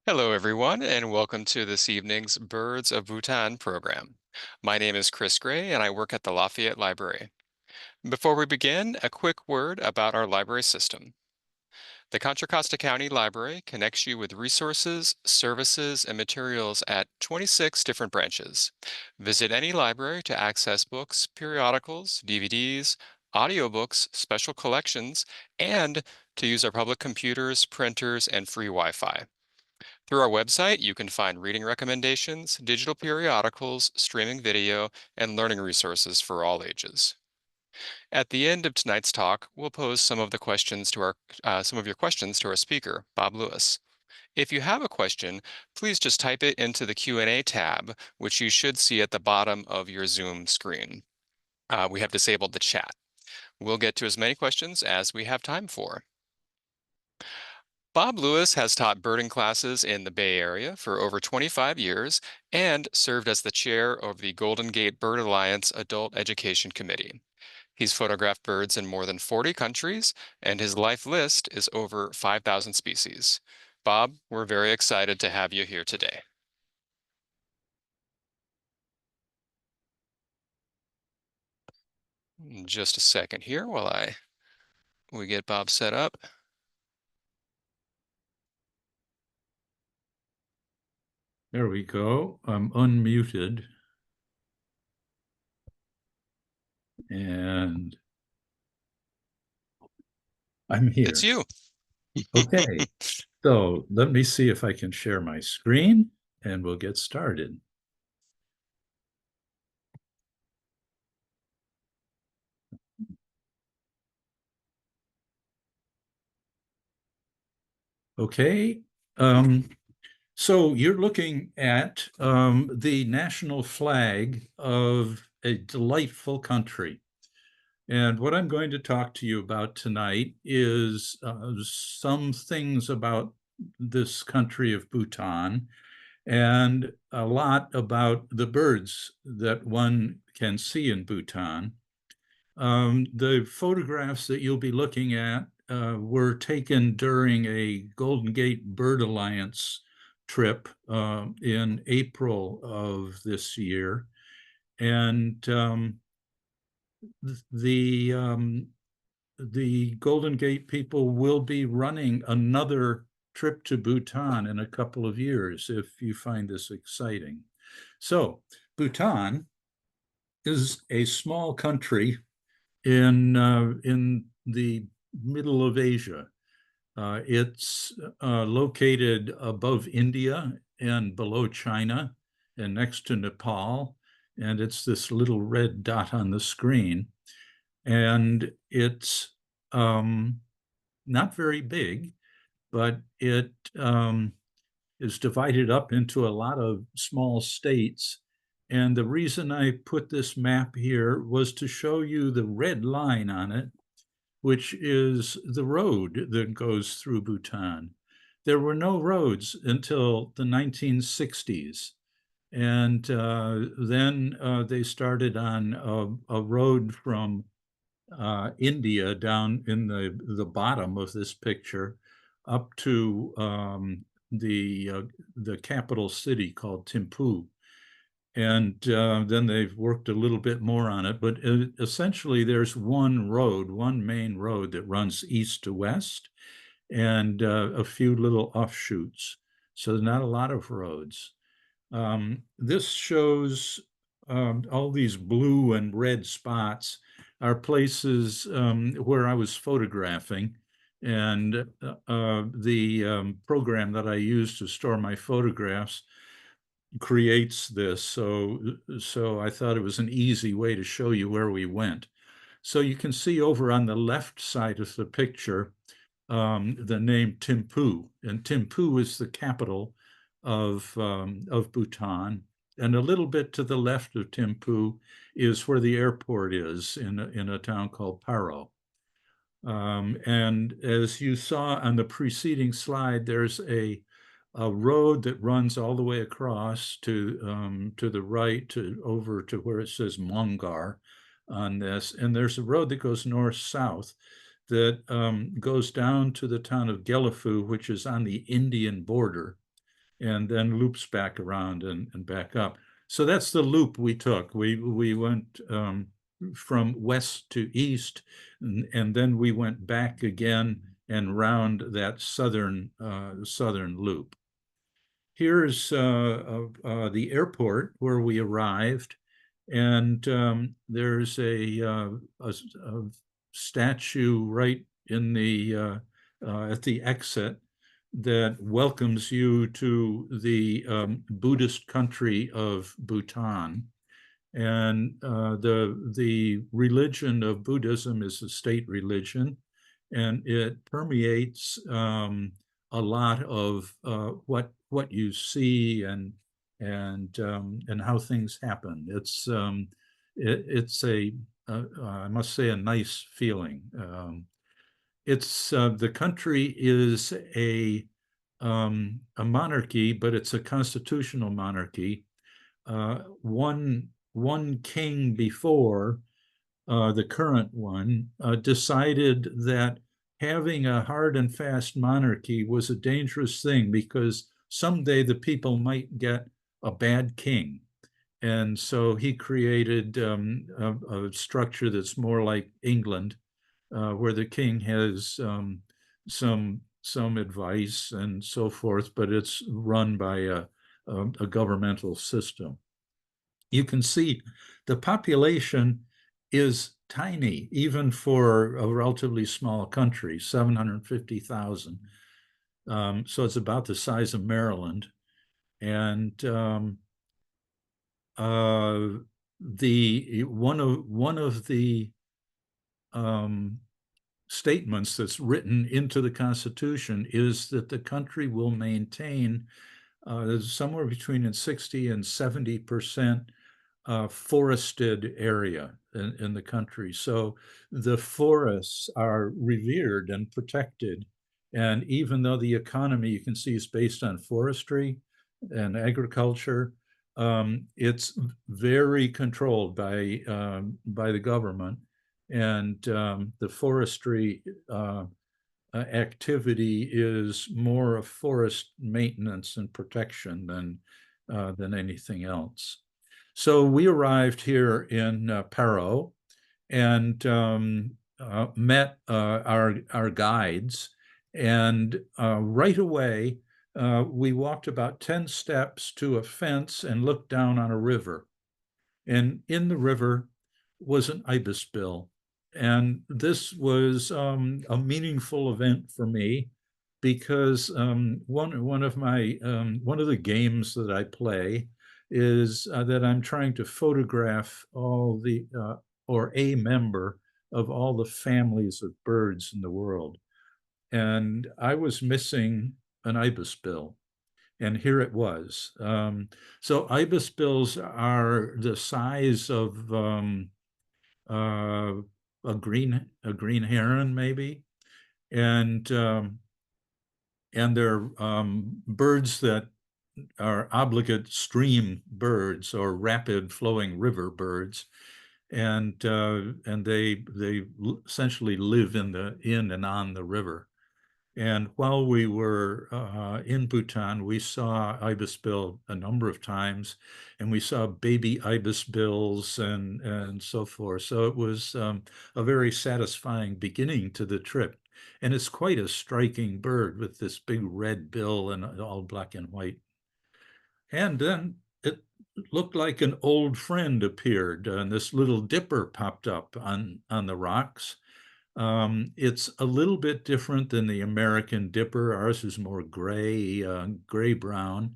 Hello, everyone, and welcome to this evening's Birds of Bhutan program. My name is Chris Gray, and I work at the Lafayette Library. Before we begin, a quick word about our library system. The Contra Costa County Library connects you with resources, services, and materials at 26 different branches. Visit any library to access books, periodicals, DVDs, audiobooks, special collections, and to use our public computers, printers, and free Wi-Fi. Through our website, you can find reading recommendations, digital periodicals, streaming video, and learning resources for all ages. At the end of tonight's talk, we'll pose some of your questions to our speaker, Bob Lewis. If you have a question, please just type it into the Q&A tab, which you should see at the bottom of your Zoom screen. We have disabled the chat. We'll get to as many questions as we have time for. Bob Lewis has taught birding classes in the Bay Area for over 25 years and served as the chair of the Golden Gate Bird Alliance Adult Education Committee. He's photographed birds in more than 40 countries, and his life list is over 5,000 species. Bob, we're very excited to have you here today. Just a second here while we get Bob set up. There we go. I'm unmuted. And I'm here. It's you. Okay. So let me see if I can share my screen and we'll get started. Okay. So you're looking at the national flag of a delightful country. And what I'm going to talk to you about tonight is some things about this country of Bhutan and a lot about the birds that one can see in Bhutan. The photographs that you'll be looking at were taken during a Golden Gate Bird Alliance trip in April of this year. And the Golden Gate people will be running another trip to Bhutan in a couple of years if you find this exciting. So Bhutan is a small country in the middle of Asia. It's located above India and below China and next to Nepal. And it's this little red dot on the screen. And it's not very big, but it is divided up into a lot of small states. And the reason I put this map here was to show you the red line on it, which is the road that goes through Bhutan. There were no roads until the 1960s. And then they started on a road from India down in the bottom of this picture up to the capital city called Thimphu. And then they've worked a little bit more on it, but essentially there's one road, one main road that runs east to west and a few little offshoots. So there's not a lot of roads. This shows all these blue and red spots are places where I was photographing. And the program that I use to store my photographs creates this. So I thought it was an easy way to show you where we went. So you can see over on the left side of the picture the name Thimphu, and Thimphu is the capital of Bhutan. And a little bit to the left of Thimphu is where the airport is in a town called Paro. And as you saw on the preceding slide, there's a road that runs all the way across to the right over to where it says Mongar on this. And there's a road that goes north-south that goes down to the town of Gellifu, which is on the Indian border. and then loops back around and back up. So that's the loop we took. We went from west to east, and then we went back again and round that southern loop. Here's the airport where we arrived, and there's a statue right in the at the exit that welcomes you to the Buddhist country of Bhutan. And the religion of Buddhism is a state religion, and it permeates a lot of what you see and how things happen. It's I must say, a nice feeling. It's the country is a monarchy, but it's a constitutional monarchy. One king before the current one decided that having a hard and fast monarchy was a dangerous thing because someday the people might get a bad king. And so he created a structure that's more like England, where the king has some advice and so forth, but it's run by a governmental system. You can see the population is tiny, even for a relatively small country, 750,000. So it's about the size of Maryland. And one of the statements that's written into the Constitution is that the country will maintain somewhere between 60 and 70% forested area in the country. So the forests are revered and protected. And even though the economy, you can see, is based on forestry and agriculture, it's very controlled by the government. And the forestry activity is more of forest maintenance and protection than anything else. So we arrived here in Paro and met our guides, and right away we walked about 10 steps to a fence and looked down on a river. And in the river was an ibis bill. And this was a meaningful event for me because one of the games that I play is that I'm trying to photograph all the or a member of all the families of birds in the world. And I was missing an ibis bill, and here it was. So ibis bills are the size of uh, a green heron, maybe, and they're birds that are obligate stream birds or rapid flowing river birds, and they essentially live in and on the river. And while we were in Bhutan, we saw ibis bill a number of times, and we saw baby ibis bills and so forth. So it was a very satisfying beginning to the trip. And it's quite a striking bird with this big red bill and all black and white. And then it looked like an old friend appeared, and this little dipper popped up on the rocks. It's a little bit different than the American dipper. Ours is more gray brown,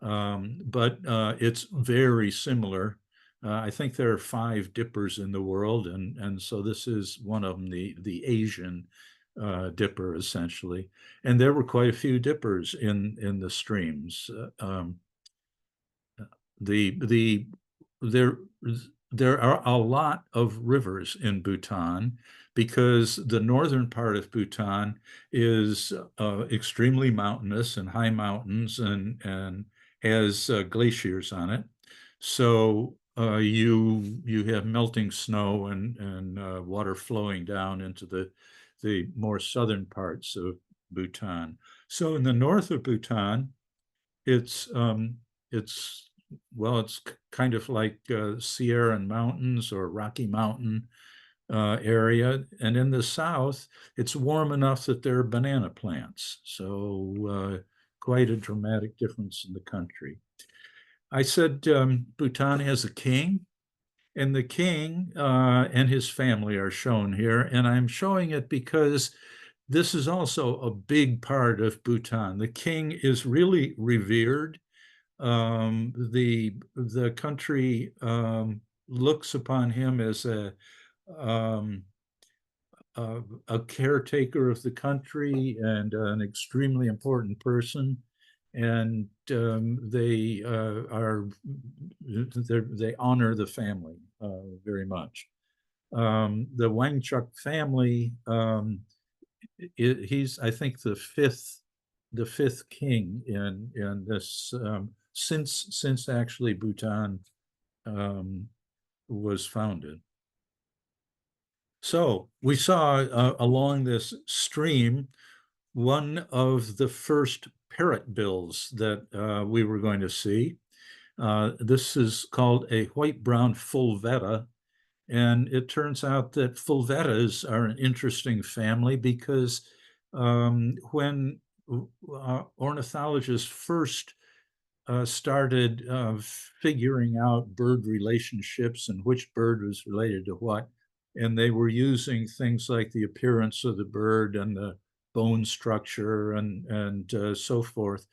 but it's very similar. I think there are 5 dippers in the world, and so this is one of them, the Asian dipper, essentially. And there were quite a few dippers in the streams. The there there are a lot of rivers in Bhutan because the northern part of Bhutan is extremely mountainous and high mountains and has glaciers on it. So you have melting snow and water flowing down into the more southern parts of Bhutan. So in the north of Bhutan, It's it's well, it's kind of like Sierra Mountains or Rocky Mountain area, and in the south, it's warm enough that there are banana plants. So quite a dramatic difference in the country. I said Bhutan has a king, and the king and his family are shown here. And I'm showing it because this is also a big part of Bhutan. The king is really revered. The country looks upon him as um, a caretaker of the country and an extremely important person. And they honor the family very much. The Wangchuck family, he's I think the fifth king in this since actually Bhutan um, was founded. So we saw along this stream one of the first parrotbills that we were going to see. This is called a white-brown fulvetta, and it turns out that fulvettas are an interesting family because when ornithologists first started figuring out bird relationships and which bird was related to what. And they were using things like the appearance of the bird and the bone structure and so forth.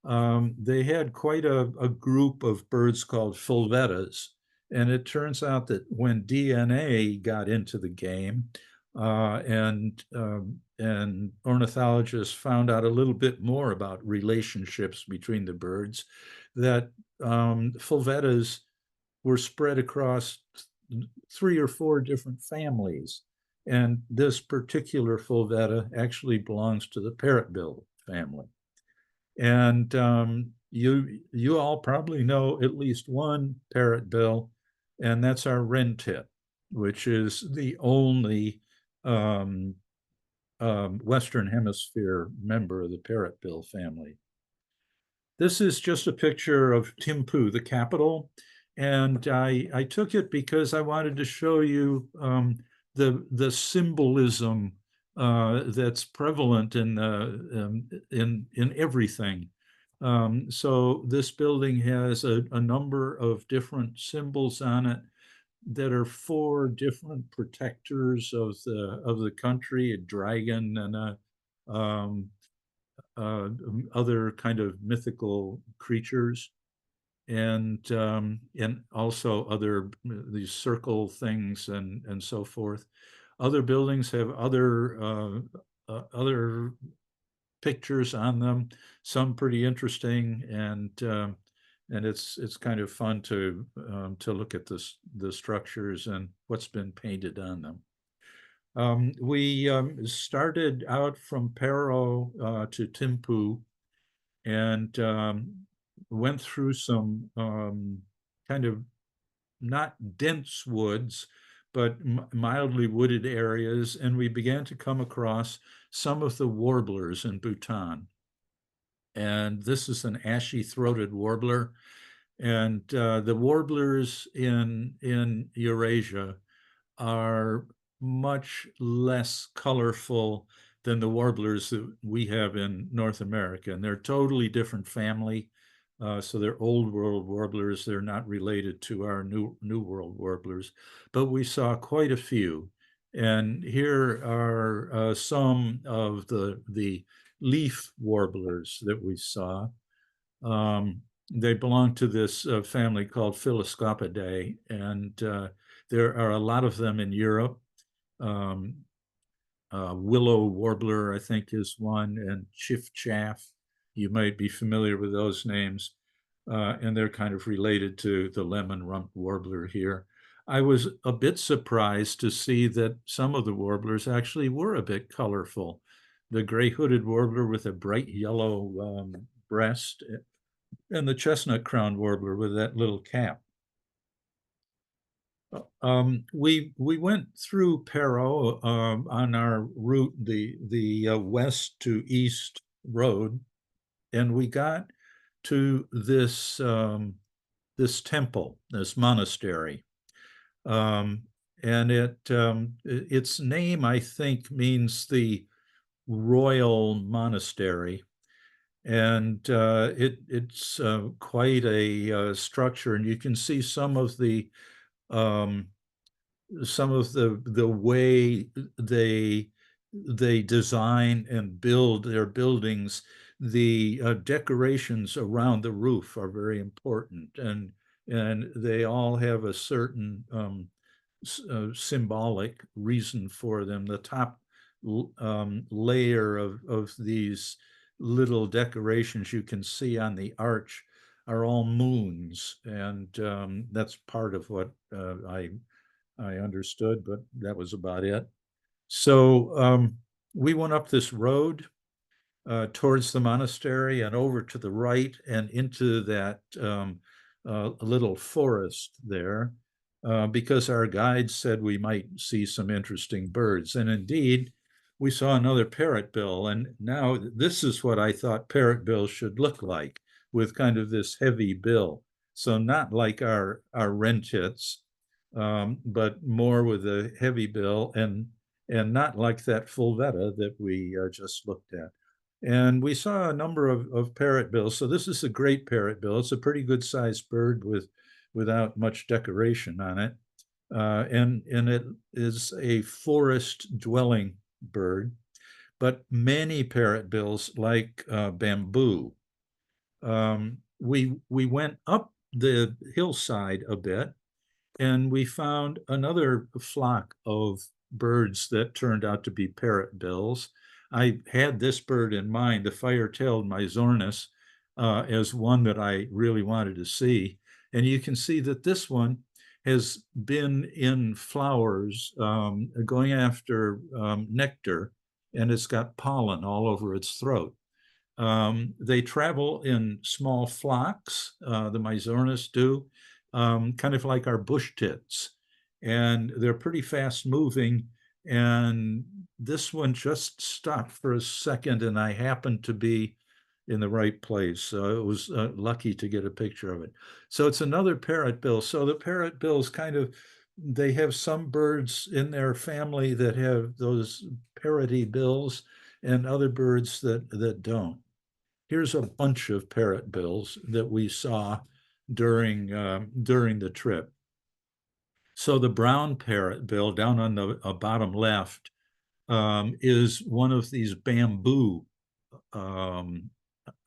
They had quite a group of birds called fulvettas. And it turns out that when DNA got into the game, and ornithologists found out a little bit more about relationships between the birds, that fulvettas were spread across three or four different families. And this particular fulvetta actually belongs to the parrotbill family. And you all probably know at least one parrotbill, and that's our wren tit, which is the only um, Western Hemisphere member of the parrotbill family. This is just a picture of Thimphu, the capital, and I took it because I wanted to show you the symbolism that's prevalent in everything. So this building has a number of different symbols on it that are four different protectors of the country: a dragon and um, other kind of mythical creatures, and also other these circle things and so forth. Other buildings have other pictures on them, some pretty interesting, and it's kind of fun to look at the structures and what's been painted on them. We started out from Paro to Thimphu and went through some kind of not dense woods, but mildly wooded areas, and we began to come across some of the warblers in Bhutan. And this is an ashy-throated warbler. And the warblers in Eurasia are much less colorful than the warblers that we have in North America. And they're totally different family. So they're old world warblers. They're not related to our new world warblers, but we saw quite a few. And here are some of the leaf warblers that we saw. They belong to this family called Phylloscopidae, and there are a lot of them in Europe. Um, Willow warbler, I think, is one, and chiffchaff. You might be familiar with those names, and they're kind of related to the lemon-rumped warbler here. I was a bit surprised to see that some of the warblers actually were a bit colorful. The gray-hooded warbler with a bright yellow breast, and the chestnut-crowned warbler with that little cap. We went through Paro on our route, the west to east road, and we got to this temple, this monastery. Um, and its name, I think, means the royal monastery. And it's quite a structure, and you can see um, some of the way they design and build their buildings. The decorations around the roof are very important, and they all have a certain symbolic reason for them. The top layer of these little decorations you can see on the arch are all moons, and that's part of what I understood, but that was about it. So we went up this road towards the monastery and over to the right and into that little forest there, because our guide said we might see some interesting birds. And indeed, we saw another parrotbill. And now this is what I thought parrotbills should look like, with kind of this heavy bill. So not like our wren tits, but more with a heavy bill, and not like that fulvetta that we just looked at. And we saw a number of parrotbills. So this is a great parrotbill. It's a pretty good sized bird without much decoration on it. And it is a forest dwelling bird, but many parrotbills like bamboo. We went up the hillside a bit, and we found another flock of birds that turned out to be parrotbills. I had this bird in mind, the fire-tailed Myzornis, as one that I really wanted to see. And you can see that this one has been in flowers, going after nectar, and it's got pollen all over its throat. They travel in small flocks, the Myzornis do, kind of like our bush tits. And they're pretty fast moving. And this one just stopped for a second, and I happened to be in the right place. So it was lucky to get a picture of it. So it's another parrotbill. So the parrotbills kind of, they have some birds in their family that have those parroty bills, and other birds that don't. Here's a bunch of parrotbills that we saw during the trip. So the brown parrotbill down on the bottom left is one of these bamboo. Um,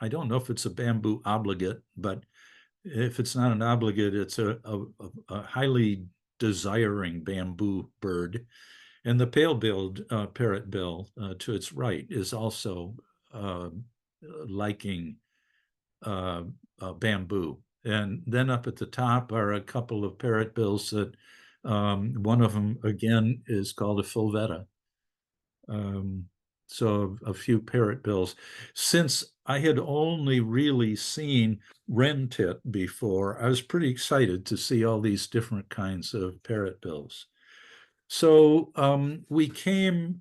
I don't know if it's a bamboo obligate, but if it's not an obligate, it's a highly desiring bamboo bird. And the pale-billed parrotbill to its right is also uh, liking bamboo. And then up at the top are a couple of parrotbills that one of them, again, is called a fulvetta. So a few parrotbills. Since I had only really seen wren tit before, I was pretty excited to see all these different kinds of parrotbills. So we came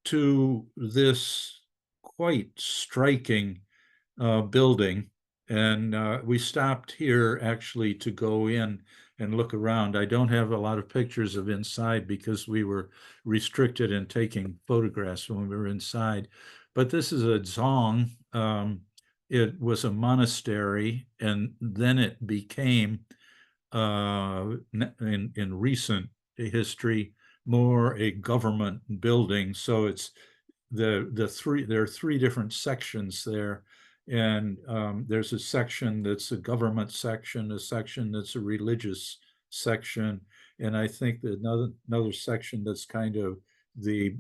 to this quite striking building, and we stopped here actually to go in and look around. I don't have a lot of pictures of inside because we were restricted in taking photographs when we were inside. But this is a dzong. It was a monastery, and then it became, in recent history, more a government building. So it's there are three different sections there, and there's a section that's a government section, a section that's a religious section, and I think that another section that's kind of the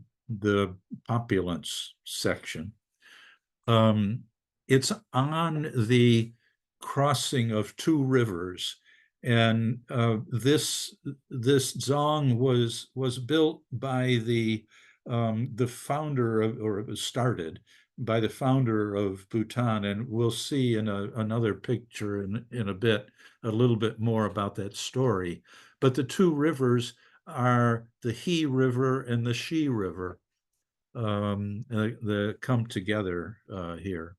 populace section. It's on the crossing of two rivers, and this dzong was built by the founder of, or it was started by the founder of Bhutan, and we'll see in another picture in a bit a little bit more about that story. But the two rivers are the He River and the She River that come together here.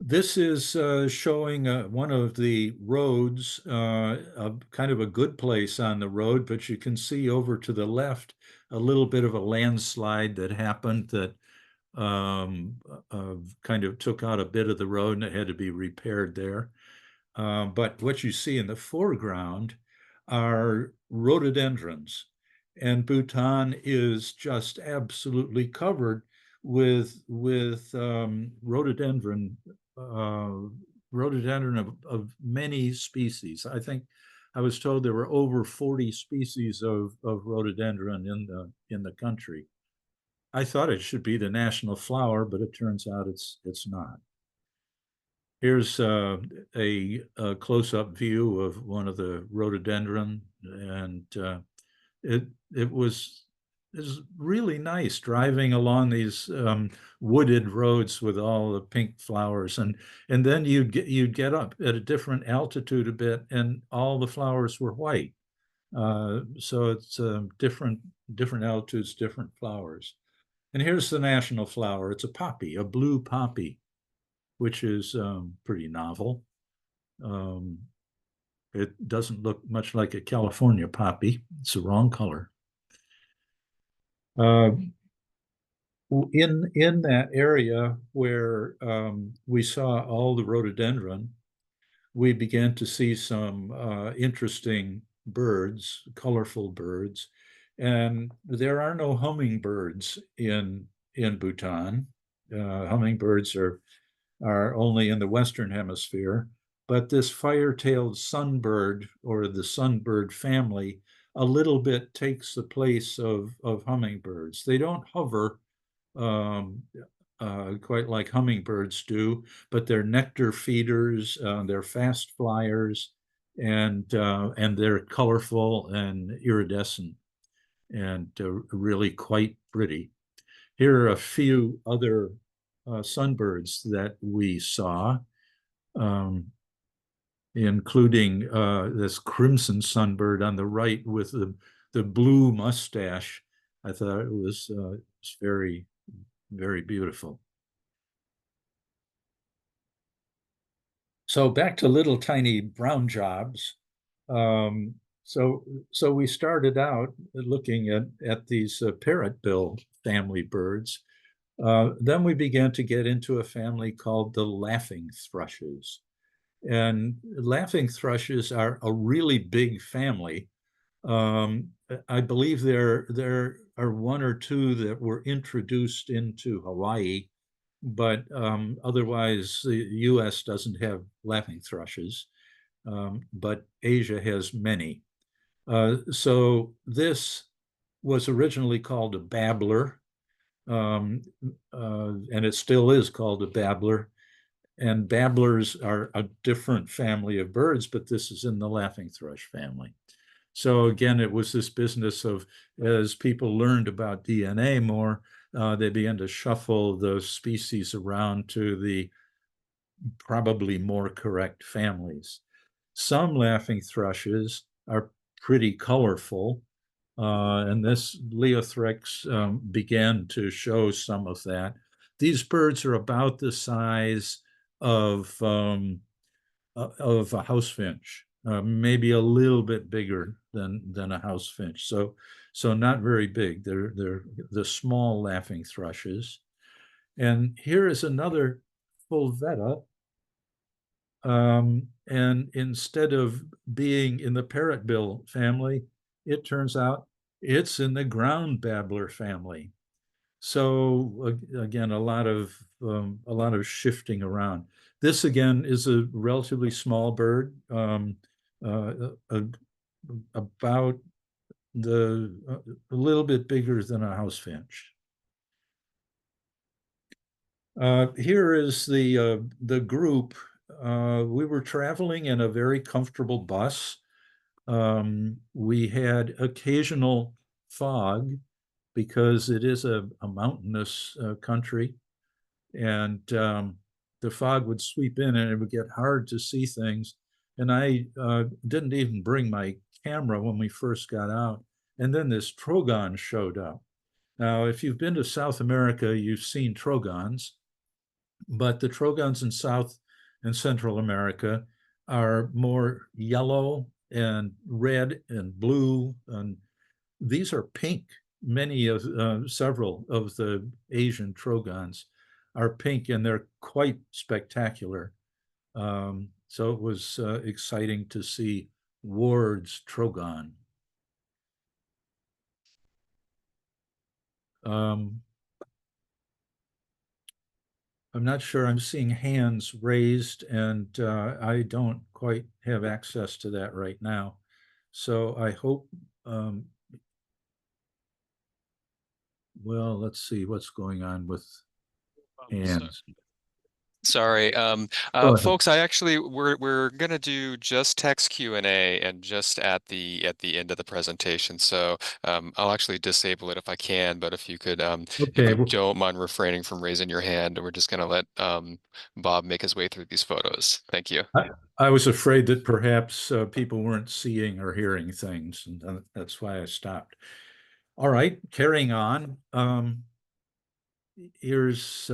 This is showing one of the roads, kind of a good place on the road, but you can see over to the left a little bit of a landslide that happened that kind of took out a bit of the road and it had to be repaired there. But what you see in the foreground are rhododendrons, and Bhutan is just absolutely covered with uh, rhododendron of many species. I think I was told there were over 40 species of rhododendron in the country. I thought it should be the national flower, but it turns out it's not. Here's a close-up view of one of the rhododendron, and it it was really nice driving along these wooded roads with all the pink flowers, and then you'd get up at a different altitude a bit, and all the flowers were white. So it's different altitudes, different flowers. And here's the national flower. It's a poppy, a blue poppy, which is pretty novel. Um, it doesn't look much like a California poppy. It's the wrong color. Uh, in that area where we saw all the rhododendron, we began to see some interesting birds, colorful birds, and there are no hummingbirds in Bhutan. Hummingbirds are only in the Western Hemisphere, but this fire-tailed sunbird or the sunbird family a little bit takes the place of hummingbirds. They don't hover um, quite like hummingbirds do, but they're nectar feeders, they're fast flyers, and they're colorful and iridescent and really quite pretty. Here are a few other sunbirds that we saw, um, including this crimson sunbird on the right with the blue mustache. I thought it was very, very beautiful. So back to little tiny brown jobs. Um, so we started out looking at these parrotbill family birds. Then we began to get into a family called the laughing thrushes. And laughing thrushes are a really big family. Um, I believe there are one or two that were introduced into Hawaii, but otherwise the U.S. doesn't have laughing thrushes, but Asia has many. So this was originally called a babbler, um, and it still is called a babbler. And babblers are a different family of birds, but this is in the laughing thrush family. So again, it was this business of as people learned about DNA more, they began to shuffle those species around to the probably more correct families. Some laughing thrushes are pretty colorful, and this Leothrix began to show some of that. These birds are about the size of a house finch, maybe a little bit bigger than a house finch. So not very big. They're the small laughing thrushes. And here is another fulvetta. And instead of being in the parrotbill family, it turns out it's in the ground babbler family. So again, a lot of shifting around. This again is a relatively small bird, about a little bit bigger than a house finch. Here is the group. We were traveling in a very comfortable bus. We had occasional fog because it is a mountainous country, and the fog would sweep in and it would get hard to see things. And I didn't even bring my camera when we first got out. And then this trogon showed up. Now, if you've been to South America, you've seen trogons. but the trogons in South and Central America are more yellow and red and blue, and these are pink. Many of several of the Asian trogons are pink, and they're quite spectacular. So it was exciting to see Ward's trogon. Um, I'm not sure. I'm seeing hands raised, and I don't quite have access to that right now. So I hope, um, well, let's see what's going on with So, hands. sorry, Go ahead. folks. We're gonna do just text Q&A and just at the end of the presentation. So I'll actually disable it if I can. But if you could, if Okay. you Well, don't mind refraining from raising your hand, we're just gonna let Bob make his way through these photos. Thank you. I was afraid that perhaps people weren't seeing or hearing things, and that's why I stopped. All right, carrying on. Here's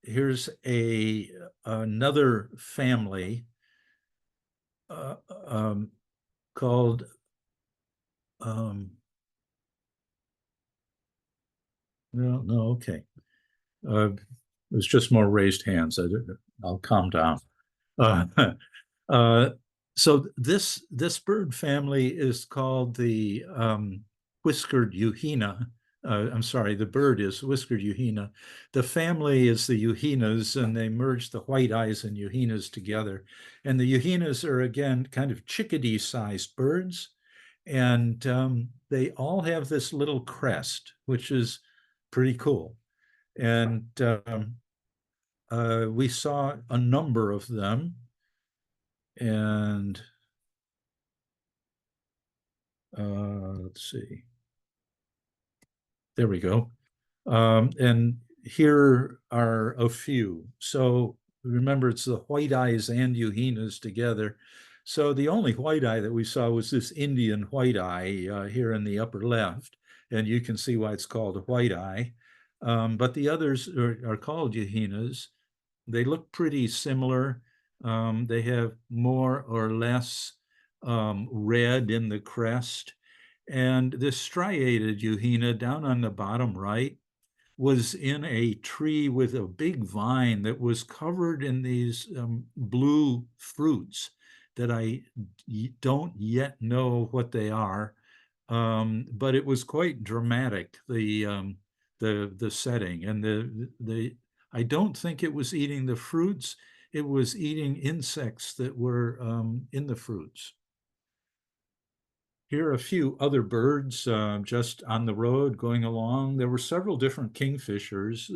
here's a another family uh, um, called no, okay. It was just more raised hands. I'll calm down. Uh, uh, so this bird family is called the whiskered euhena. I'm sorry, the bird is whiskered euhena. The family is the euhenas, and they merge the white eyes and euhenas together. And the euhenas are again kind of chickadee-sized birds, and they all have this little crest, which is pretty cool. And we saw a number of them, and let's see. There we go. And here are a few. So remember, it's the white eyes and euhenas together. So the only white eye that we saw was this Indian white eye here in the upper left, and you can see why it's called a white eye. But the others are called euhenas. They look pretty similar. They have more or less red in the crest. And this striated euhena down on the bottom right was in a tree with a big vine that was covered in these blue fruits that I don't yet know what they are, but it was quite dramatic, the setting, and the I don't think it was eating the fruits. It was eating insects that were in the fruits. Here are a few other birds just on the road going along. There were several different kingfishers.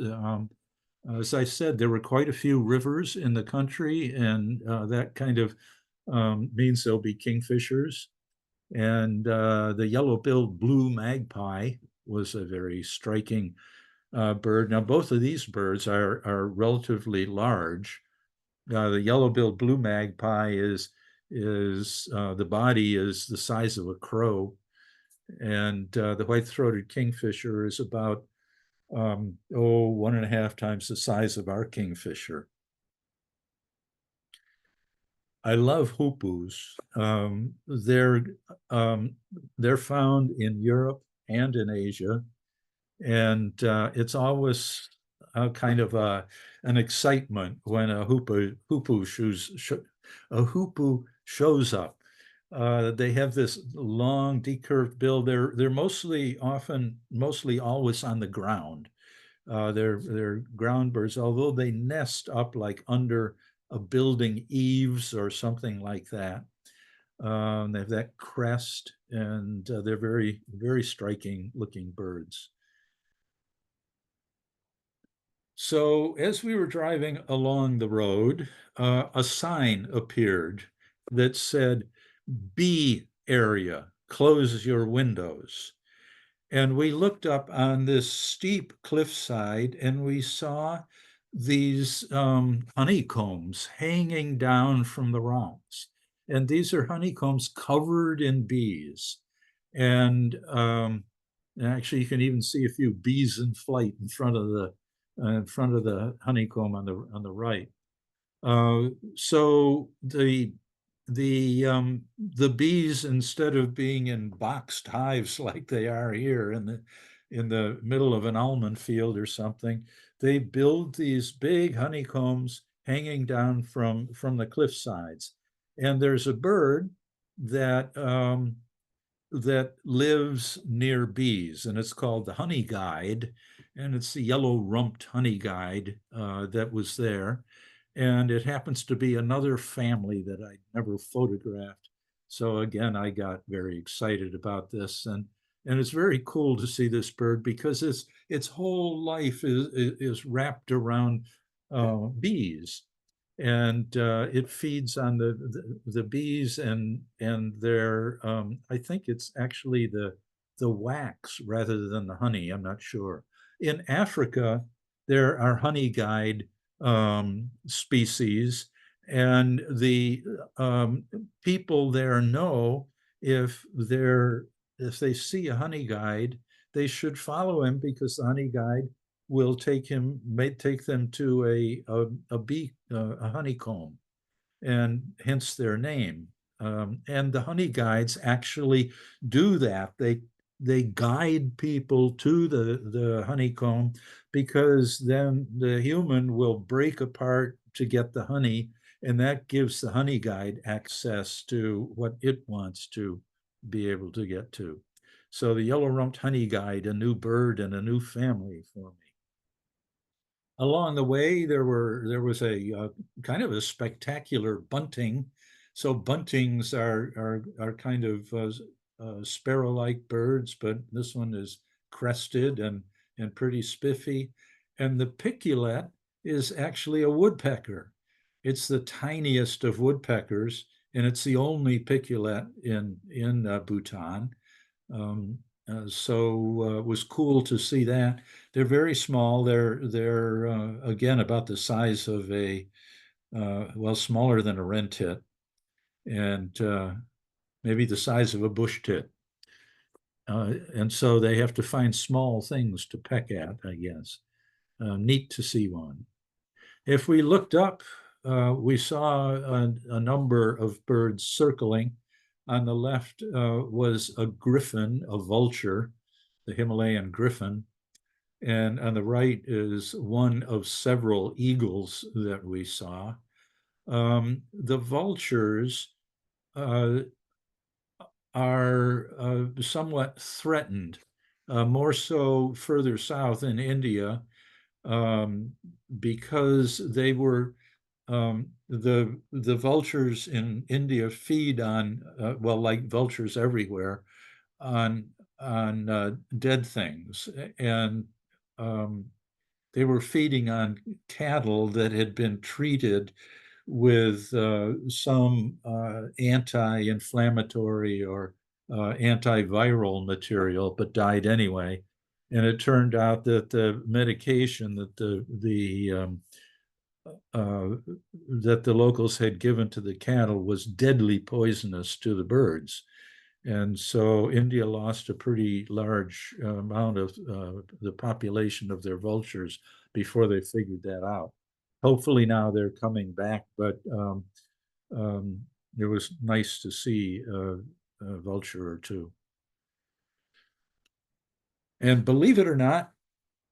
As I said, there were quite a few rivers in the country, and that kind of means there'll be kingfishers. And the yellow-billed blue magpie was a very striking bird. Now, both of these birds are relatively large. The yellow-billed blue magpie is the body is the size of a crow, and the white-throated kingfisher is about 1.5 times the size of our kingfisher. I love hoopoes. They're found in Europe and in Asia, and it's always kind of an excitement when a hoopoo shows up. They have this long decurved bill. They're mostly always on the ground. They're ground birds, although they nest up like under a building eaves or something like that. They have that crest, and they're very, very striking looking birds. So as we were driving along the road, a sign appeared that said, "B area, close your windows." And we looked up on this steep cliffside, and we saw these honeycombs hanging down from the rocks. And these are honeycombs covered in bees. And actually, you can even see a few bees in flight in front of in front of the honeycomb on the right. Uh, so the bees, instead of being in boxed hives like they are here in the middle of an almond field or something, they build these big honeycombs hanging down from the cliff sides. And there's a bird that that lives near bees, and it's called the honey guide, and it's the yellow-rumped honey guide that was there. And it happens to be another family that I never photographed. So again, I got very excited about this, and it's very cool to see this bird because its whole life is wrapped around bees, and it feeds on the bees and their I think it's actually the wax rather than the honey. I'm not sure. In Africa, there are honey guide species, and the people there know if they're if they see a honey guide, they should follow him because the honey guide will may take them to a bee a honeycomb, and hence their name. And the honey guides actually do that. They guide people to the honeycomb because then the human will break apart to get the honey, and that gives the honey guide access to what it wants to be able to get to. So the yellow-rumped honey guide, a new bird and a new family for me. Along the way, there was a kind of a spectacular bunting. So buntings are kind of sparrow-like birds, but this one is crested and pretty spiffy. And the piculet is actually a woodpecker. It's the tiniest of woodpeckers, and it's the only piculet in Bhutan. So it was cool to see that. They're very small. They're again about the size of a well, smaller than a wren tit, and maybe the size of a bush tit. And so they have to find small things to peck at, I guess. Neat to see one. If we looked up, we saw a number of birds circling. On the left was a griffin, a vulture, the Himalayan griffin. And on the right is one of several eagles that we saw. The vultures uh, are somewhat threatened, more so further south in India, um, because they were the vultures in India feed on well, like vultures everywhere, on dead things, and um, they were feeding on cattle that had been treated with some anti-inflammatory or antiviral material, but died anyway. And it turned out that the medication that uh, that the locals had given to the cattle was deadly poisonous to the birds. And so India lost a pretty large amount of the population of their vultures before they figured that out. Hopefully now they're coming back, but um, it was nice to see a vulture or two. And believe it or not,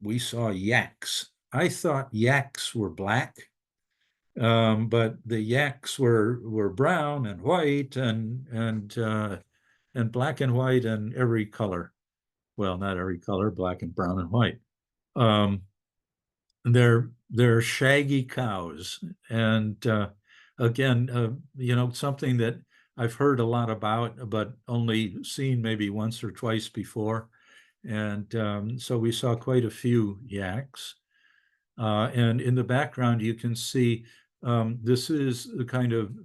we saw yaks. I thought yaks were black, but the yaks were brown and white and black and white and every color. Well, not every color, black and brown and white. Um, they're shaggy cows, and again, something that I've heard a lot about, but only seen maybe once or twice before. And so we saw quite a few yaks. And in the background, you can see this is the kind of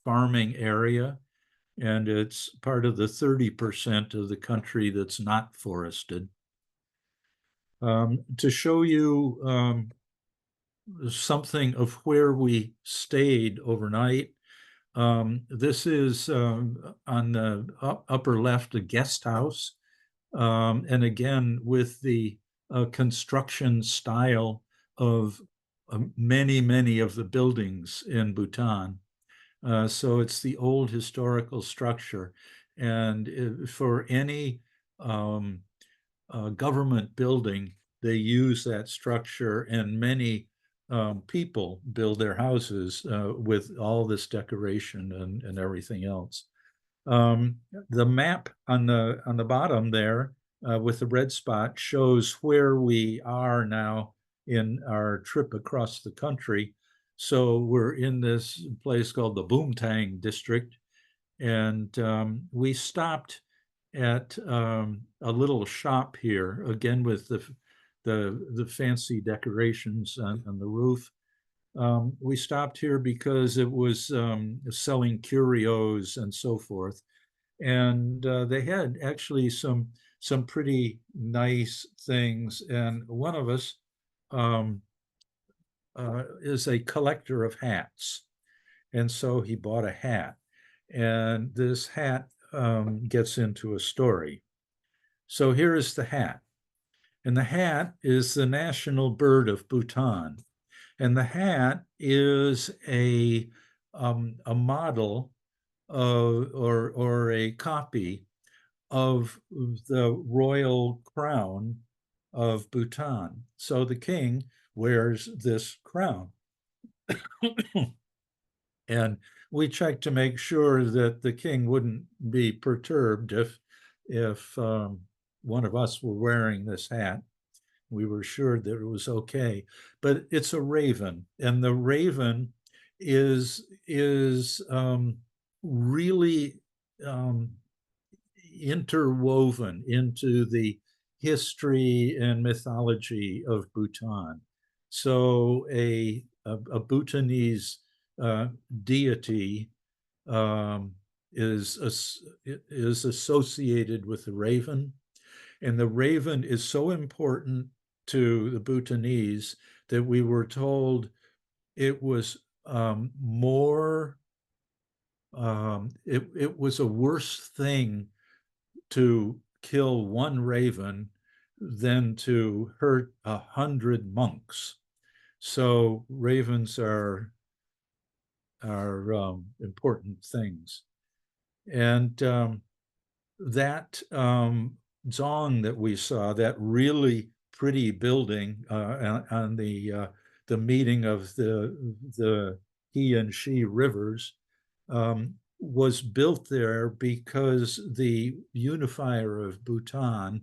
farming area, and it's part of the 30% of the country that's not forested. To show you something of where we stayed overnight, this is on the upper left, a guest house. And again, with the construction style of many of the buildings in Bhutan. So it's the old historical structure. And for any um, government building, they use that structure, and many people build their houses with all this decoration and everything else. The map on the bottom there with the red spot shows where we are now in our trip across the country. So we're in this place called the Boomtang district, and we stopped at a little shop here again with the fancy decorations on the roof. We stopped here because it was selling curios and so forth, and they had actually some pretty nice things. And one of us um, is a collector of hats, and so he bought a hat, and this hat gets into a story. So here is the hat, and the hat is the national bird of Bhutan, and the hat is a model or a copy of the royal crown of Bhutan. So the king wears this crown. And we checked to make sure that the king wouldn't be perturbed if one of us were wearing this hat. We were sure that it was okay. But it's a raven, and the raven is really interwoven into the history and mythology of Bhutan. So a Bhutanese deity um, is associated with the raven, and the raven is so important to the Bhutanese that we were told it was more it was a worse thing to kill one raven than to hurt 100 monks. So ravens are important things. And that Zong that we saw, that really pretty building on the meeting of the He and She rivers, was built there because the unifier of Bhutan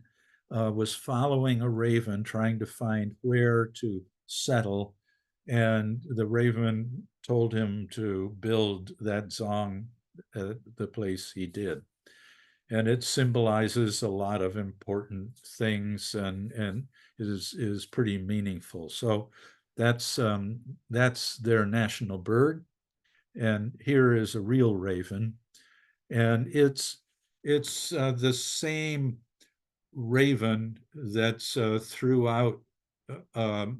was following a raven, trying to find where to settle, and the raven told him to build that Zong at the place he did. And it symbolizes a lot of important things, and is pretty meaningful. So that's their national bird. And here is a real raven, and it's the same raven that's throughout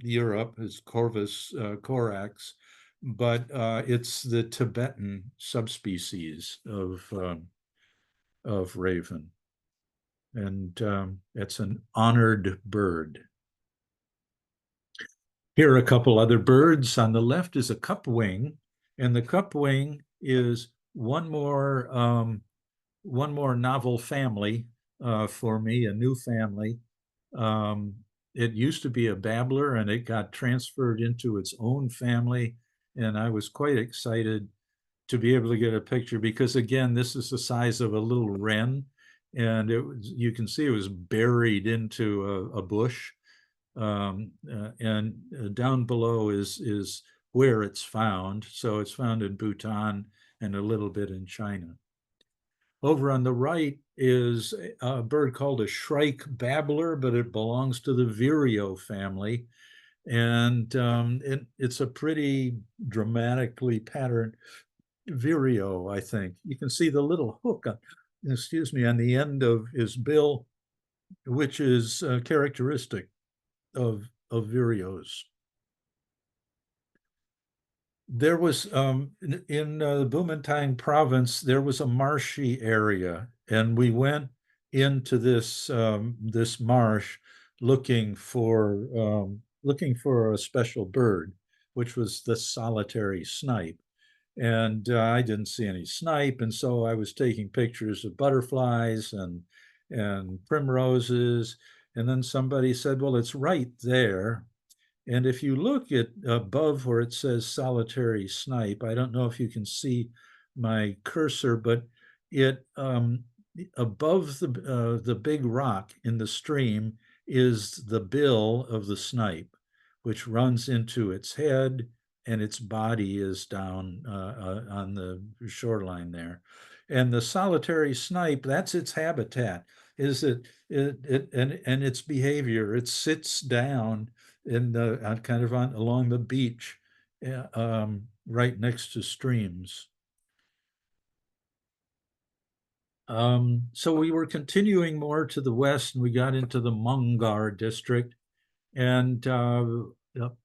Europe, is Corvus corax, but it's the Tibetan subspecies of raven, and it's an honored bird. Here are a couple other birds. On the left is a cupwing, and the cupwing is one more novel family for me, a new family. It used to be a babbler, and it got transferred into its own family, and I was quite excited to be able to get a picture because, again, this is the size of a little wren, and you can see it was buried into a bush. And down below is where it's found. So it's found in Bhutan and a little bit in China. Over on the right is a bird called a shrike babbler, but it belongs to the vireo family. And it's a pretty dramatically patterned vireo, I think. You can see the little hook on the end of his bill, which is characteristic of vireos. There was in the Bumintang province, there was a marshy area, and we went into this marsh looking for a special bird, which was the solitary snipe. And I didn't see any snipe, and so I was taking pictures of butterflies and primroses. And then somebody said, "Well, it's right there." And if you look at above where it says solitary snipe, I don't know if you can see my cursor, but it above the big rock in the stream is the bill of the snipe, which runs into its head, and its body is down on the shoreline there. And the solitary snipe, that's its habitat, is and its behavior. It sits down in the kind of along the beach, right next to streams. So we were continuing more to the west, and we got into the Mungar district, and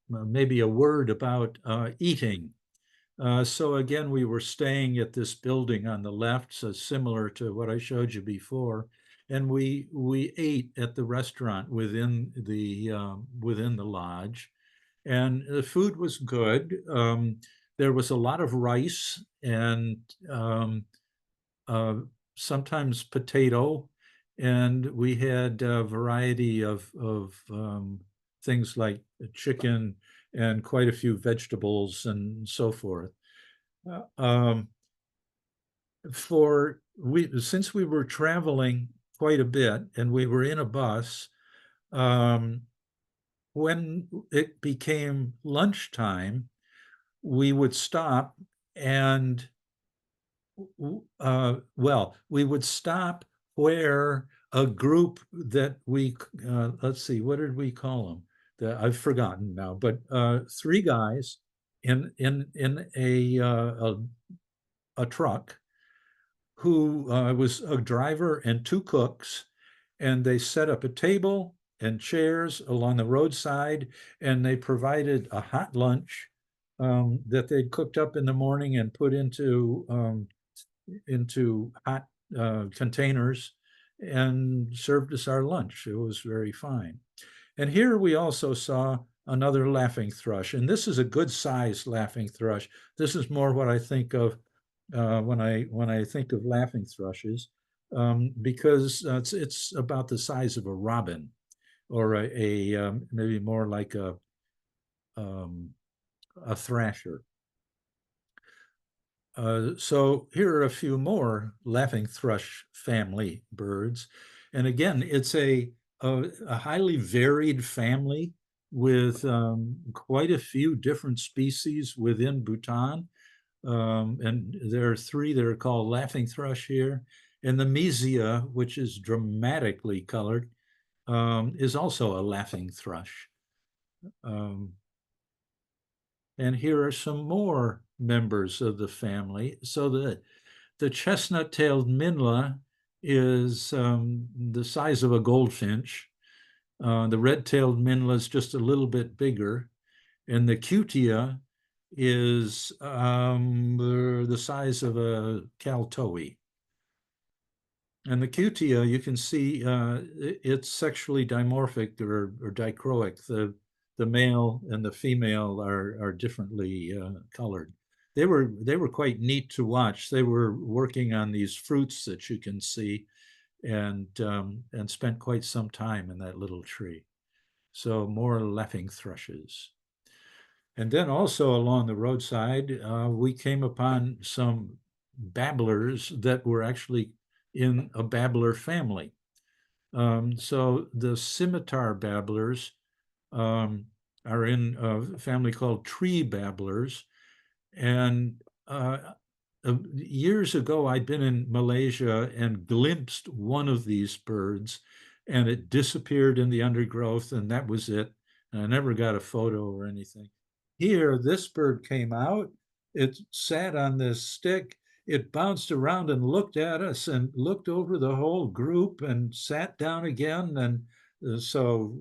maybe a word about eating. So again, we were staying at this building on the left, so similar to what I showed you before, and we ate at the restaurant within the lodge, and the food was good. There was a lot of rice and uh, sometimes potato, and we had a variety of things like chicken and quite a few vegetables and so forth. Um, since we were traveling quite a bit and we were in a bus, um, when it became lunchtime, we would stop and well, we would stop where a group that let's see, what did we call them? I've forgotten now, but three guys in a truck who was a driver and two cooks, and they set up a table and chairs along the roadside, and they provided a hot lunch that they'd cooked up in the morning and put into hot containers and served us our lunch. It was very fine. And here we also saw another laughing thrush, and this is a good sized laughing thrush. This is more what I think of when I think of laughing thrushes, because it's about the size of a robin, or maybe more like um, a thrasher. So here are a few more laughing thrush family birds. And again, it's a highly varied family with quite a few different species within Bhutan. And there are three that are called laughing thrush here. And the Mesia, which is dramatically colored, is also a laughing thrush. Um, and here are some more members of the family. So the chestnut-tailed minla is the size of a goldfinch. The red-tailed minla is just a little bit bigger, and the cutia is the size of a Kaltoe. And the cutia, you can see it's sexually dimorphic or dichroic. The male and the female are differently colored. They were quite neat to watch. They were working on these fruits that you can see, and spent quite some time in that little tree. So more laughing thrushes. And then also along the roadside, we came upon some babblers that were actually in a babbler family. So the scimitar babblers are in a family called tree babblers. And years ago, I'd been in Malaysia and glimpsed one of these birds, and it disappeared in the undergrowth, and that was it. And I never got a photo or anything. Here, this bird came out, it sat on this stick, it bounced around and looked at us and looked over the whole group and sat down again. And so,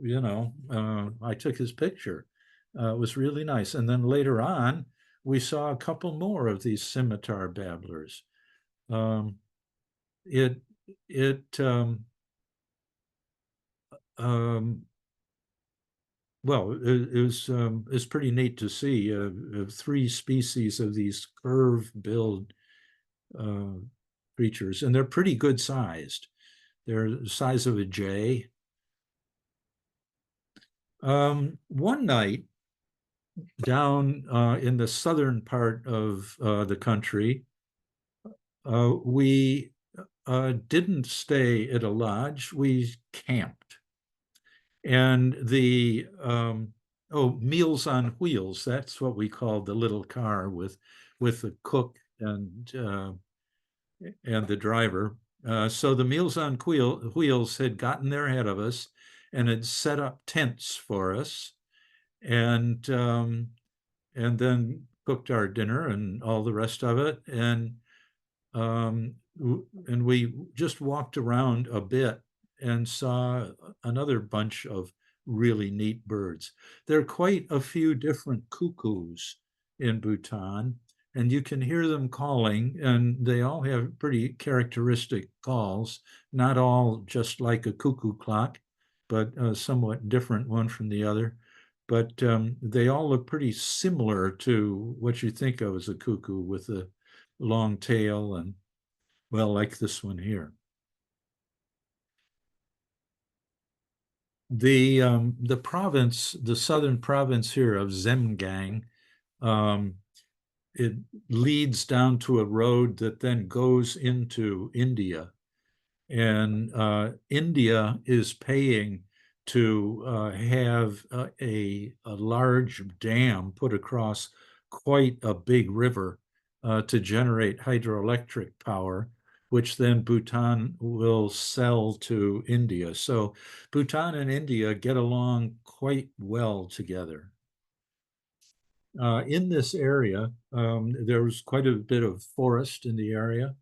I took his picture. It was really nice. And then later on, we saw a couple more of these scimitar babblers. Um, it it um, well, it's pretty neat to see three species of these curve-billed uh, creatures, and they're pretty good sized. They're the size of a jay. One night down in the southern part of the country, we didn't stay at a lodge. We camped. And Meals on Wheels, that's what we called the little car with the cook and the driver. So the Meals on Wheels had gotten there ahead of us and had set up tents for us, and and then cooked our dinner and all the rest of it, um, and we just walked around a bit and saw another bunch of really neat birds. There are quite a few different cuckoos in Bhutan, and you can hear them calling, and they all have pretty characteristic calls, not all just like a cuckoo clock, but somewhat different one from the other. But they all look pretty similar to what you think of as a cuckoo with a long tail and, well, like this one here. The province, the southern province here of Zemgang, um, it leads down to a road that then goes into India. And India is paying to have a large dam put across quite a big river to generate hydroelectric power, which then Bhutan will sell to India. So Bhutan and India get along quite well together. In this area, there was quite a bit of forest in the area.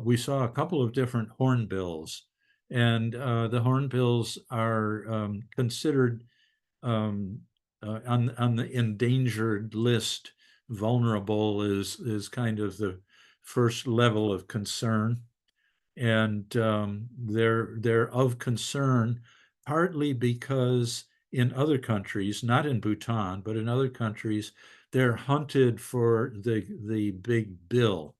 We saw a couple of different hornbills, and the hornbills are considered um, on the endangered list. Vulnerable is kind of the first level of concern, and they're of concern partly because in other countries, not in Bhutan, but in other countries, they're hunted for the big bill,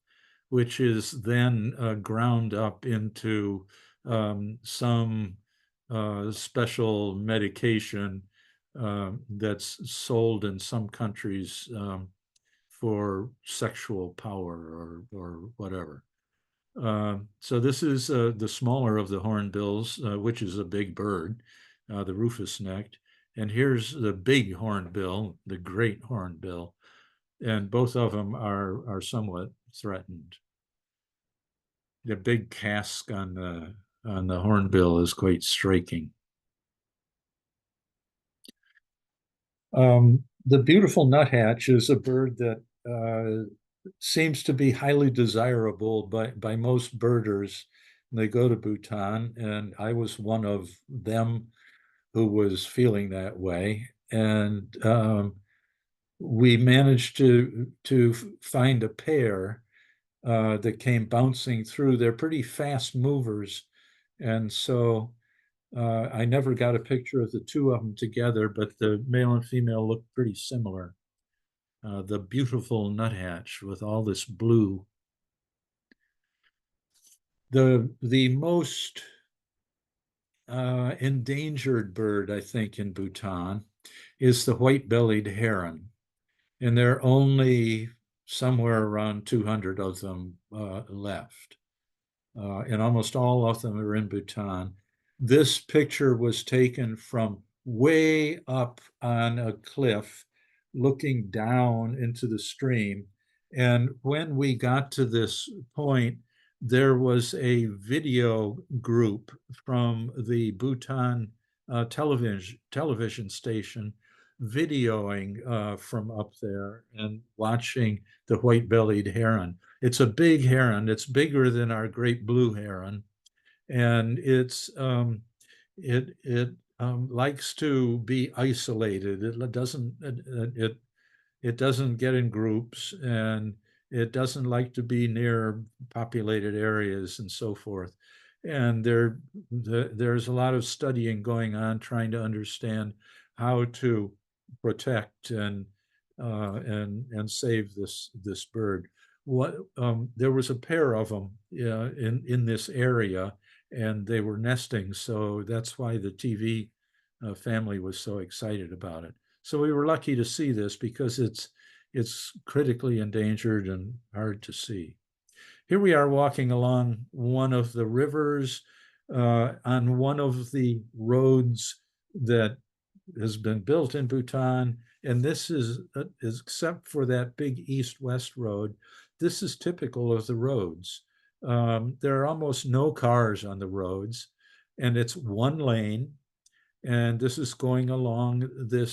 which is then ground up into some special medication that's sold in some countries for sexual power or whatever. So this is the smaller of the hornbills, which is a big bird, the rufous-necked. And here's the big hornbill, the great hornbill, and both of them are somewhat threatened. The big casque on the hornbill is quite striking. The beautiful nuthatch is a bird that seems to be highly desirable by most birders. They go to Bhutan, and I was one of them who was feeling that way. And we managed to find a pair that came bouncing through. They're pretty fast movers, and so I never got a picture of the two of them together, but the male and female look pretty similar. The beautiful nuthatch with all this blue. The most endangered bird, I think, in Bhutan is the white-bellied heron, and there are only somewhere around 200 of them left. And almost all of them are in Bhutan. This picture was taken from way up on a cliff, looking down into the stream. And when we got to this point, there was a video group from the Bhutan television station videoing from up there and watching the white-bellied heron. It's a big heron. It's bigger than our great blue heron, and it likes to be isolated. It doesn't get in groups, and it doesn't like to be near populated areas and so forth. And there's a lot of studying going on trying to understand how to protect and save this bird. What there was a pair of them in this area, and they were nesting, so that's why the TV family was so excited about it. So we were lucky to see this because it's critically endangered and hard to see. Here we are walking along one of the rivers on one of the roads that has been built in Bhutan. And this is except for that big east-west road, this is typical of the roads. There are almost no cars on the roads, and it's one lane. And this is going along the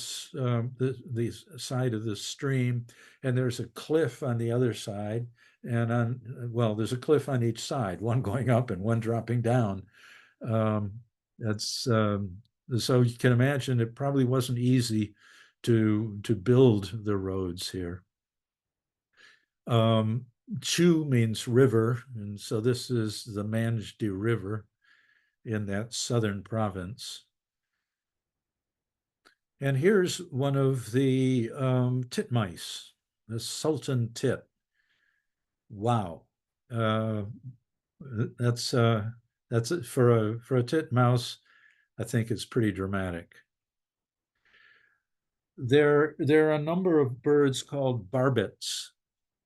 side of the stream, and there's a cliff on the other side, and there's a cliff on each side, one going up and one dropping down. That's so you can imagine it probably wasn't easy to build the roads here. Chu means river, and so this is the Manjdi River in that southern province. And here's one of the titmice, the sultan tit. Wow, that's it for a titmouse. I think it's pretty dramatic. There are a number of birds called barbets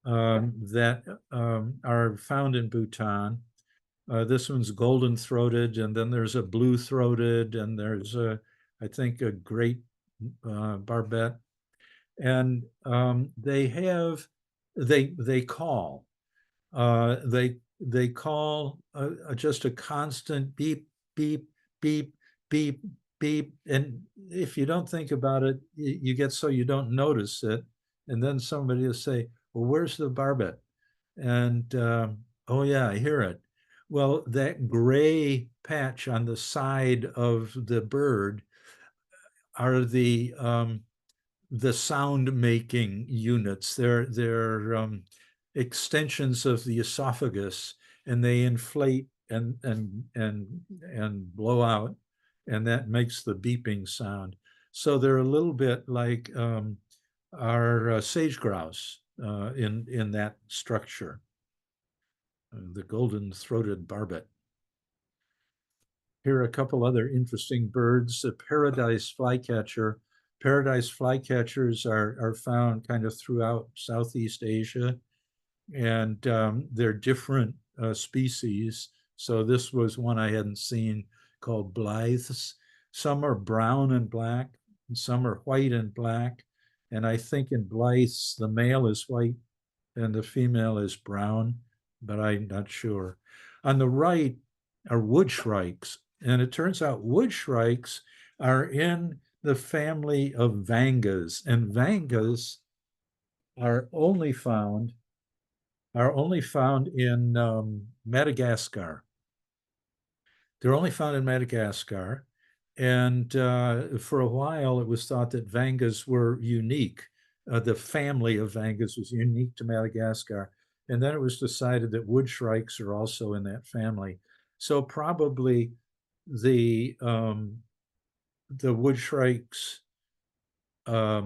that are found in Bhutan. This one's golden-throated, and then there's a blue-throated, and there's I think a great barbet, and they call. They call just a constant beep, beep, beep, beep, beep. And if you don't think about it, you get so you don't notice it. And then somebody will say, well, where's the barbet? And oh yeah, I hear it. Well, that gray patch on the side of the bird are the sound making units. They're extensions of the esophagus, and they inflate and blow out, and that makes the beeping sound. So they're a little bit like our sage grouse in that structure, the golden-throated barbet. Here are a couple other interesting birds. The paradise flycatcher. Paradise flycatchers are found kind of throughout Southeast Asia, and they're different species. So this was one I hadn't seen called Blythes. Some are brown and black, and some are white and black. And I think in Blythes, the male is white and the female is brown, but I'm not sure. On the right are wood shrikes, and it turns out wood shrikes are in the family of vangas, and vangas are only found in Madagascar. They're only found in Madagascar, and for a while it was thought that vangas were unique. The family of vangas was unique to Madagascar, and then it was decided that wood shrikes are also in that family. So probably the wood shrikes are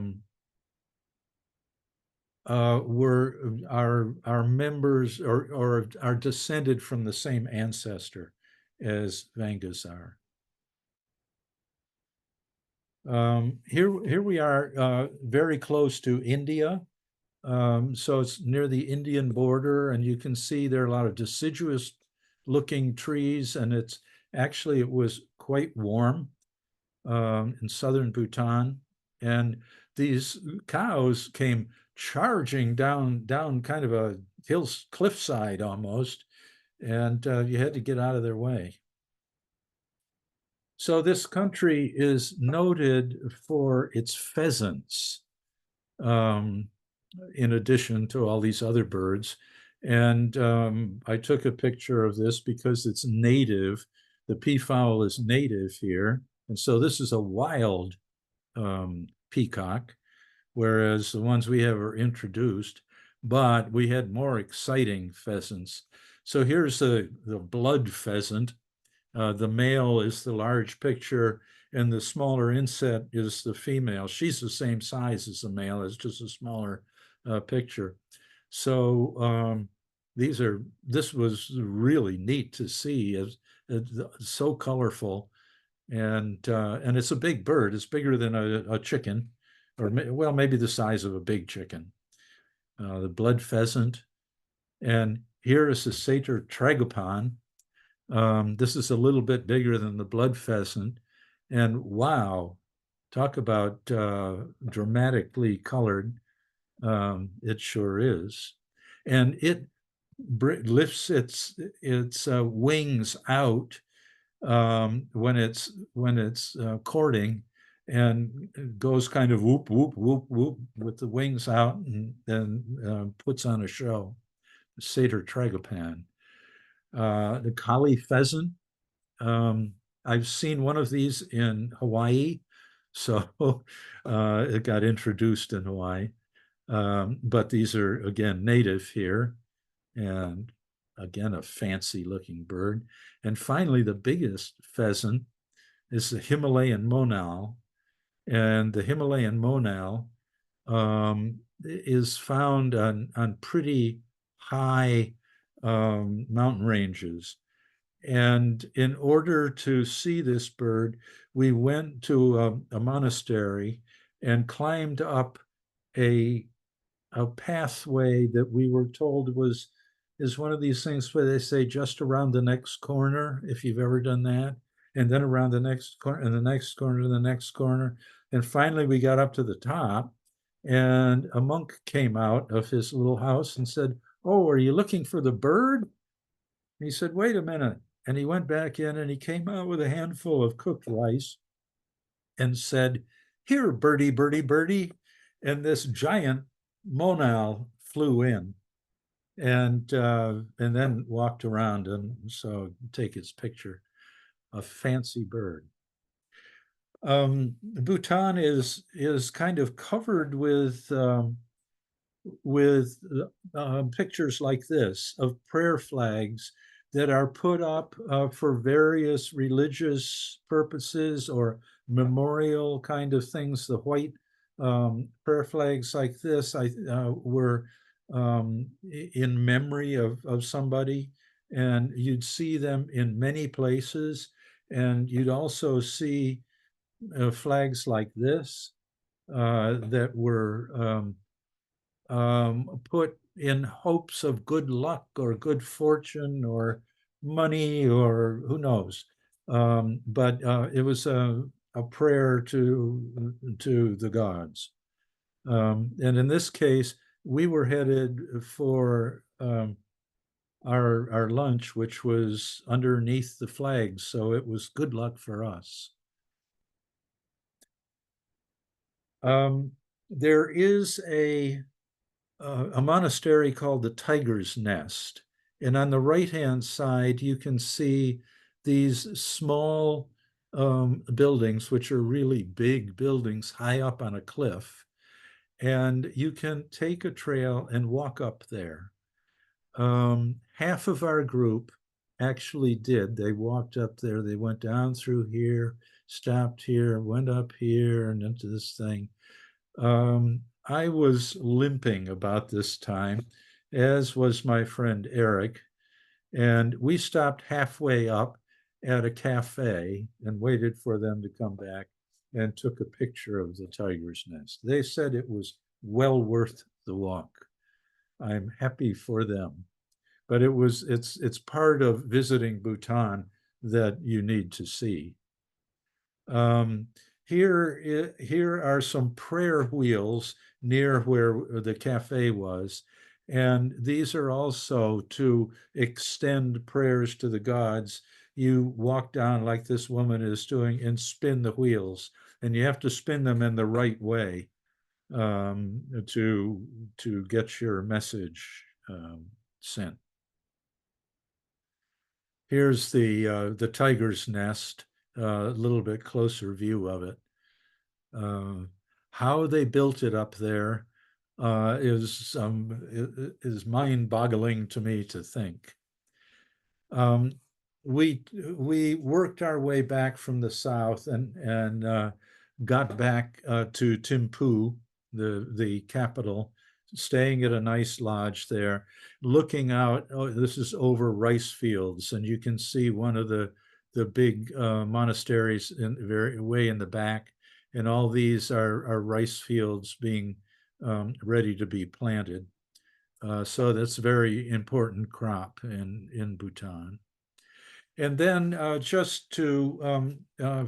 members or are descended from the same ancestor as vangas are. Here we are very close to India. So it's near the Indian border, and you can see there are a lot of deciduous looking trees, and it was quite warm in southern Bhutan. And these cows came charging down kind of a cliffside almost, and you had to get out of their way. So this country is noted for its pheasants, in addition to all these other birds. And I took a picture of this because it's native. The peafowl is native here. And so this is a wild peacock, whereas the ones we have are introduced, but we had more exciting pheasants. So here's the blood pheasant. The male is the large picture, and the smaller inset is the female. She's the same size as the male, it's just a smaller picture. So this was really neat to see, as so colorful, and it's a big bird. It's bigger than a chicken, or well, maybe the size of a big chicken. The blood pheasant, and here is the satyr tragopan. This is a little bit bigger than the blood pheasant, and wow, talk about dramatically colored. It sure is, and it lifts its wings out when it's courting, and goes kind of whoop whoop whoop whoop with the wings out, and then puts on a show. Satyr tragopan, the Kali pheasant. Um, I've seen one of these in Hawaii, so it got introduced in Hawaii. But these are again native here, and again a fancy looking bird. And finally, the biggest pheasant is the Himalayan monal, and the Himalayan monal is found on pretty high mountain ranges. And in order to see this bird, we went to a monastery and climbed up a a pathway that we were told was is one of these things where they say just around the next corner, if you've ever done that, and then around the next corner, and the next corner, and the next corner. And finally, we got up to the top, and a monk came out of his little house and said, "Oh, are you looking for the bird?" And he said, "Wait a minute." And he went back in and he came out with a handful of cooked rice and said, "Here, birdie, birdie, birdie." And this giant monal flew in and then walked around, and so take his picture. A fancy bird. Bhutan is kind of covered with pictures like this of prayer flags that are put up for various religious purposes or memorial kind of things. The white prayer flags like this were in memory of somebody, and you'd see them in many places. And you'd also see flags like this that were put in hopes of good luck or good fortune or money or who knows. But it was a prayer to the gods. And in this case, we were headed for our lunch, which was underneath the flags, so it was good luck for us. There is a monastery called the Tiger's Nest. And on the right-hand side, you can see these small buildings, which are really big buildings high up on a cliff. And you can take a trail and walk up there. Half of our group actually did. They walked up there. They went down through here, stopped here, went up here, and into this thing. I was limping about this time, as was my friend Eric, and we stopped halfway up at a cafe and waited for them to come back and took a picture of the tiger's nest. They said it was well worth the walk. I'm happy for them. But it's part of visiting Bhutan that you need to see. Here are some prayer wheels near where the cafe was. And these are also to extend prayers to the gods. You walk down like this woman is doing and spin the wheels. And you have to spin them in the right way to get your message sent. Here's the tiger's nest, a little bit closer view of it. How they built it up there is mind-boggling to me to think. we worked our way back from the south and got back to Thimphu, the capital, staying at a nice lodge there, looking out. Oh, this is over rice fields, and you can see one of the big monasteries in very way in the back, and all these are rice fields being ready to be planted. So that's a very important crop in Bhutan. And then just to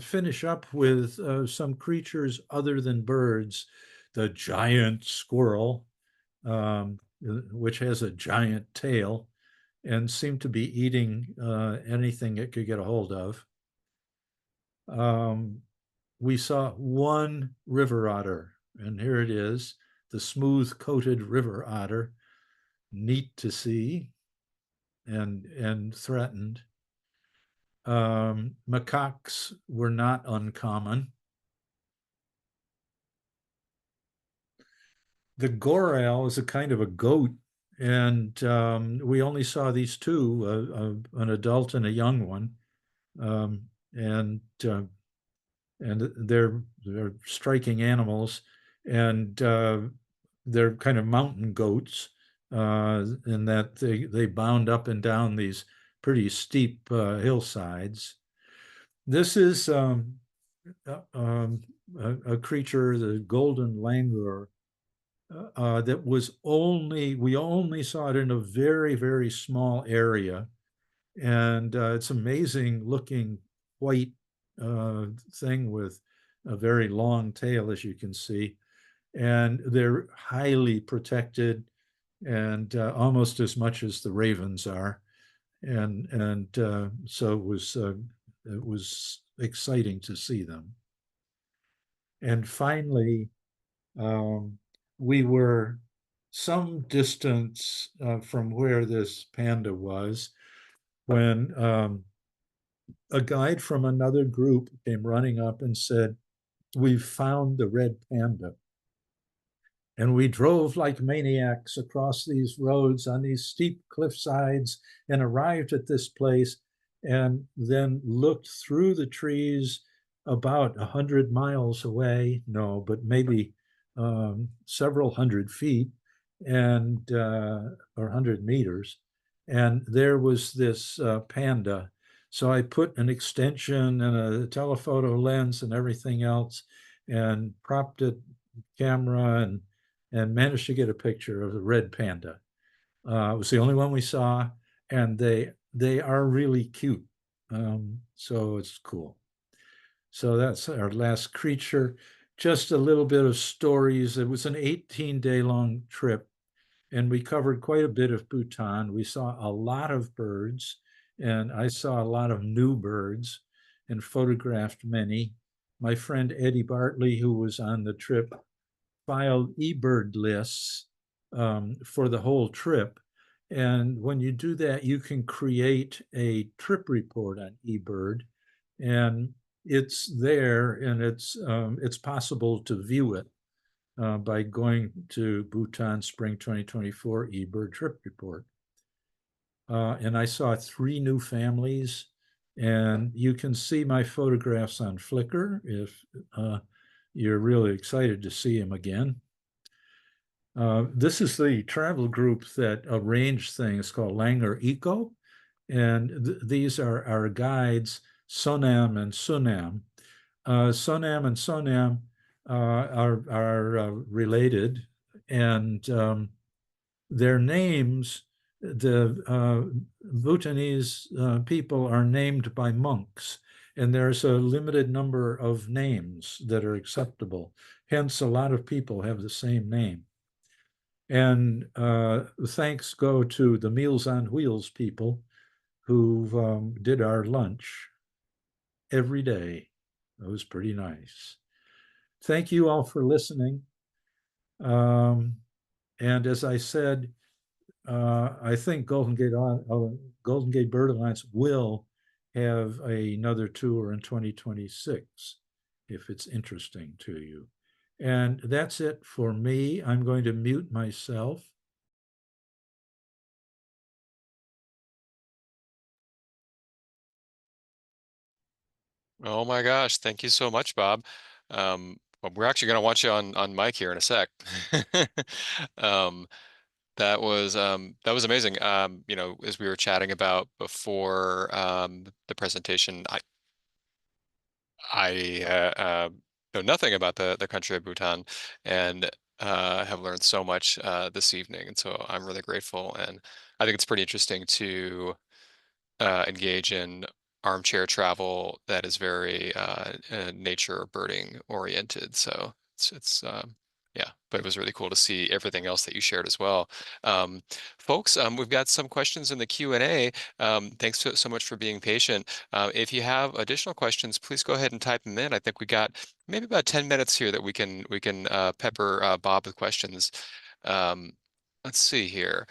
finish up with some creatures other than birds, the giant squirrel, which has a giant tail and seemed to be eating anything it could get a hold of. We saw one river otter, and here it is, the smooth-coated river otter, neat to see and threatened. Macaques were not uncommon. The goral is a kind of a goat, and we only saw these two, an adult and a young one, um, and they're striking animals, and they're kind of mountain goats in that they bound up and down these pretty steep hillsides. This is a creature, the golden langur, that was we only saw it in a very, very small area. And it's amazing looking white thing with a very long tail, as you can see. And they're highly protected and almost as much as the ravens are. And so it was exciting to see them. And finally, um, we were some distance from where this panda was when a guide from another group came running up and said, "We've found the red panda." And we drove like maniacs across these roads on these steep cliff sides and arrived at this place and then looked through the trees about 100 miles away. No, but maybe several hundred feet and or 100 meters. And there was this panda. So I put an extension and a telephoto lens and everything else and propped it camera and managed to get a picture of the red panda. It was the only one we saw, and they are really cute. So it's cool. So that's our last creature. Just a little bit of stories. It was an 18-day long trip, and we covered quite a bit of Bhutan. We saw a lot of birds, and I saw a lot of new birds and photographed many. My friend Eddie Bartley, who was on the trip, filed eBird lists for the whole trip. And when you do that, you can create a trip report on eBird, and it's there, and it's possible to view it by going to Bhutan Spring 2024 eBird trip report. And I saw 3 new families, and you can see my photographs on Flickr if you're really excited to see him again. This is the travel group that arranged things called Langur Eco, and these are our guides, Sonam and Sunam. Sonam and Sonam are related, and their names, the Bhutanese people are named by monks, and there's a limited number of names that are acceptable. Hence, a lot of people have the same name. And thanks go to the Meals on Wheels people who did our lunch every day. It was pretty nice. Thank you all for listening. And as I said, I think Golden Gate Bird Alliance will have another tour in 2026 if it's interesting to you. And that's it for me. I'm going to mute myself. Oh my gosh, thank you so much, Bob. Well, we're actually going to want you on mic here in a sec. Um, that was amazing. As we were chatting about before the presentation, I know nothing about the country of Bhutan, and have learned so much this evening, and so I'm really grateful. And I think it's pretty interesting to engage in armchair travel that is very nature or birding oriented. So yeah, but it was really cool to see everything else that you shared as well. Um, Folks, we've got some questions in the Q&A. Thanks so much for being patient. If you have additional questions, please go ahead and type them in. I think we got maybe about 10 minutes here that we can pepper Bob with questions. Um, let's see here.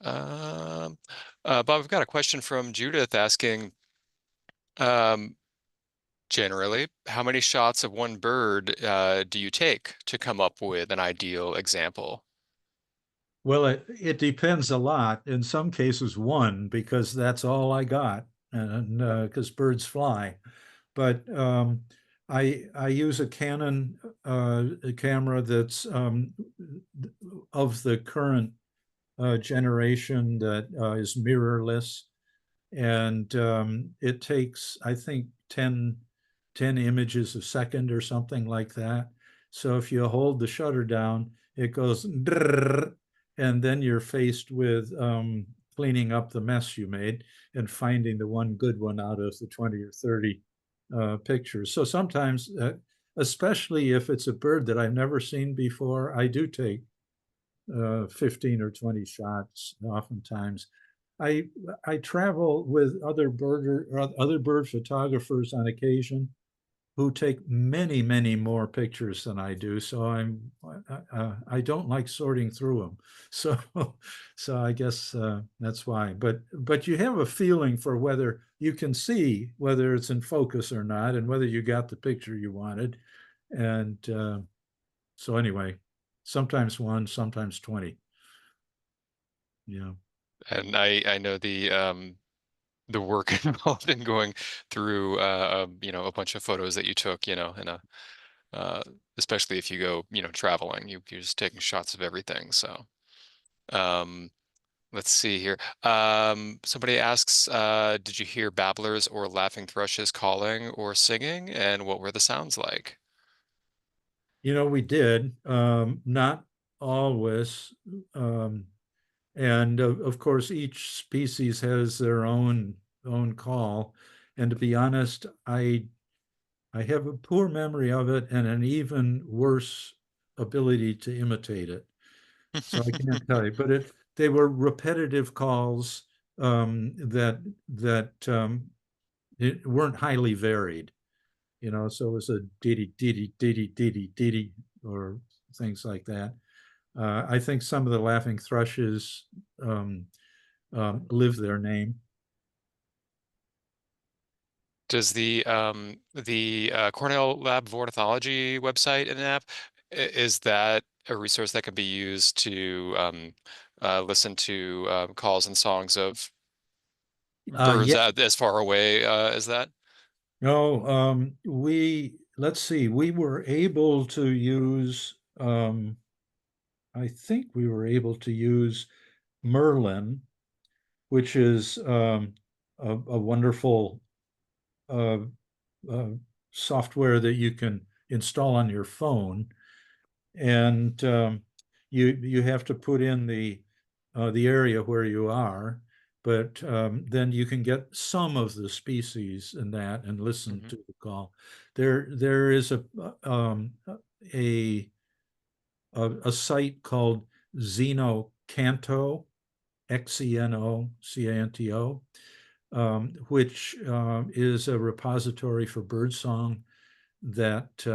Um, Bob, I've got a question from Judith asking, um, generally, how many shots of one bird do you take to come up with an ideal example? Well, it depends a lot. In some cases, one, because that's all I got, and because birds fly. But I use a Canon camera that's of the current generation that is mirrorless, and it takes, I think, 10 images a second or something like that. So if you hold the shutter down, it goes drrrr, and then you're faced with cleaning up the mess you made and finding the one good one out of the 20 or 30 pictures. So sometimes, especially if it's a bird that I've never seen before, I do take 15 or 20 shots oftentimes. I I travel with other bird photographers on occasion who take many, many more pictures than I do. So I don't like sorting through them. So so I guess that's why. But you have a feeling for whether you can see whether it's in focus or not, and whether you got the picture you wanted. And so anyway, sometimes one, sometimes 20. Yeah. And I know the work involved in going through a bunch of photos that you took, in a uh, especially if you go, traveling, you're just taking shots of everything. So um, let's see here. Somebody asks, did you hear babblers or laughing thrushes calling or singing, and what were the sounds like? We did, not always. Um, and of course, each species has their own call. And to be honest, I have a poor memory of it and an even worse ability to imitate it. So I can't tell you, but they were repetitive calls that it weren't highly varied. So it was a diddy diddy diddy diddy diddy or things like that. I think some of the laughing thrushes um, live their name. Does the Cornell Lab of Ornithology website and app, is that a resource that can be used to listen to calls and songs of birds Yeah, as far away as that? no, let's see, we were able to use, I think we were able to use Merlin, which is a wonderful uh, uh, software that you can install on your phone, and you have to put in the area where you are, but then you can get some of the species in that and listen Hmm. to the call. There is a a site called Xenocanto, Xenocanto, which is a repository for birdsong that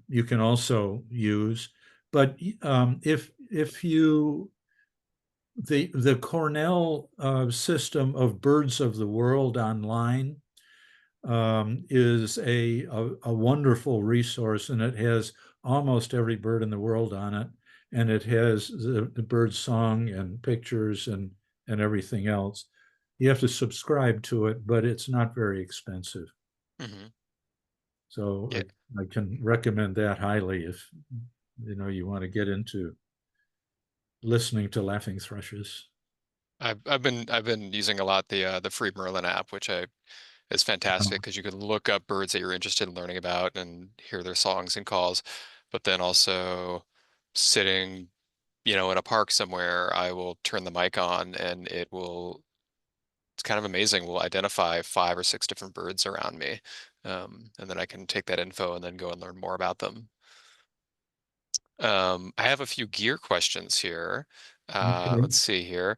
you can also use. But if you the Cornell system of Birds of the World online is a wonderful resource, and it has almost every bird in the world on it, and it has the bird song and pictures and everything else. You have to subscribe to it, but it's not very expensive. Hmm. So Yeah, I can recommend that highly if you want to get into listening to laughing thrushes. I've been using a lot the free Merlin app, which I is fantastic because you can look up birds that you're interested in learning about and hear their songs and calls. But then also sitting, in a park somewhere, I will turn the mic on and it's kind of amazing. We'll identify 5 or 6 different birds around me. And then I can take that info and then go and learn more about them. I have a few gear questions here. Okay. Let's see here.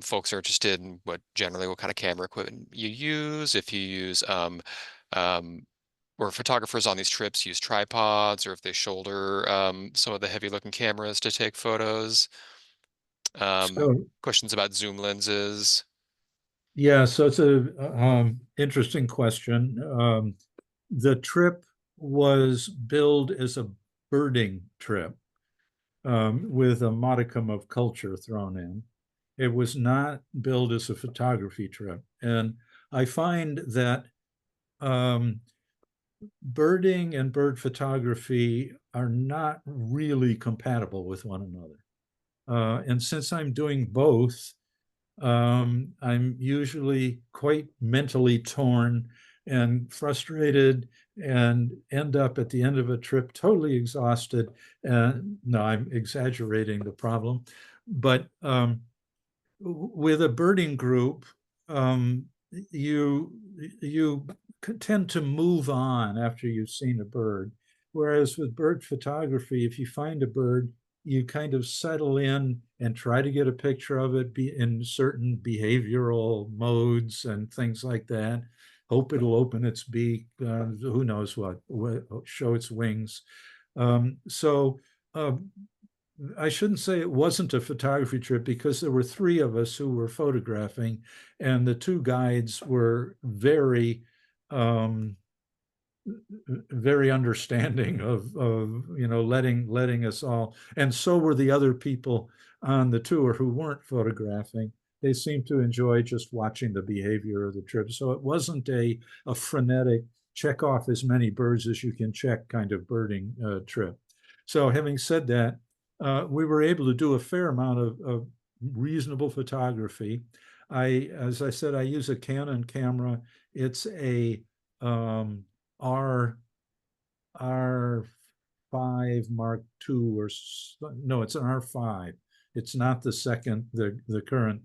Folks are interested in what kind of camera equipment you use. If you use, um, or photographers on these trips use tripods, or if they shoulder some of the heavy looking cameras to take photos. So Questions about zoom lenses. yeah, so it's a interesting question. The trip was billed as a birding trip, with a modicum of culture thrown in. It was not billed as a photography trip. And I find that um, birding and bird photography are not really compatible with one another. And since I'm doing both, I'm usually quite mentally torn and frustrated and end up at the end of a trip totally exhausted. And no, I'm exaggerating the problem. But with a birding group, um, you you tend to move on after you've seen a bird. Whereas with bird photography, if you find a bird, you kind of settle in and try to get a picture of it be in certain behavioral modes and things like that. Hope it'll open its beak, who knows what, show its wings. So uh, I shouldn't say it wasn't a photography trip because there were three of us who were photographing, and the two guides were um, very understanding of letting us all, and so were the other people on the tour who weren't photographing. They seemed to enjoy just watching the behavior of the trip. So it wasn't a frenetic check off as many birds as you can check kind of birding trip. So having said that, we were able to do a fair amount of reasonable photography. As I said, I use a Canon camera. It's a um, R R5 Mark II, or no, it's an R5. It's not the second, the current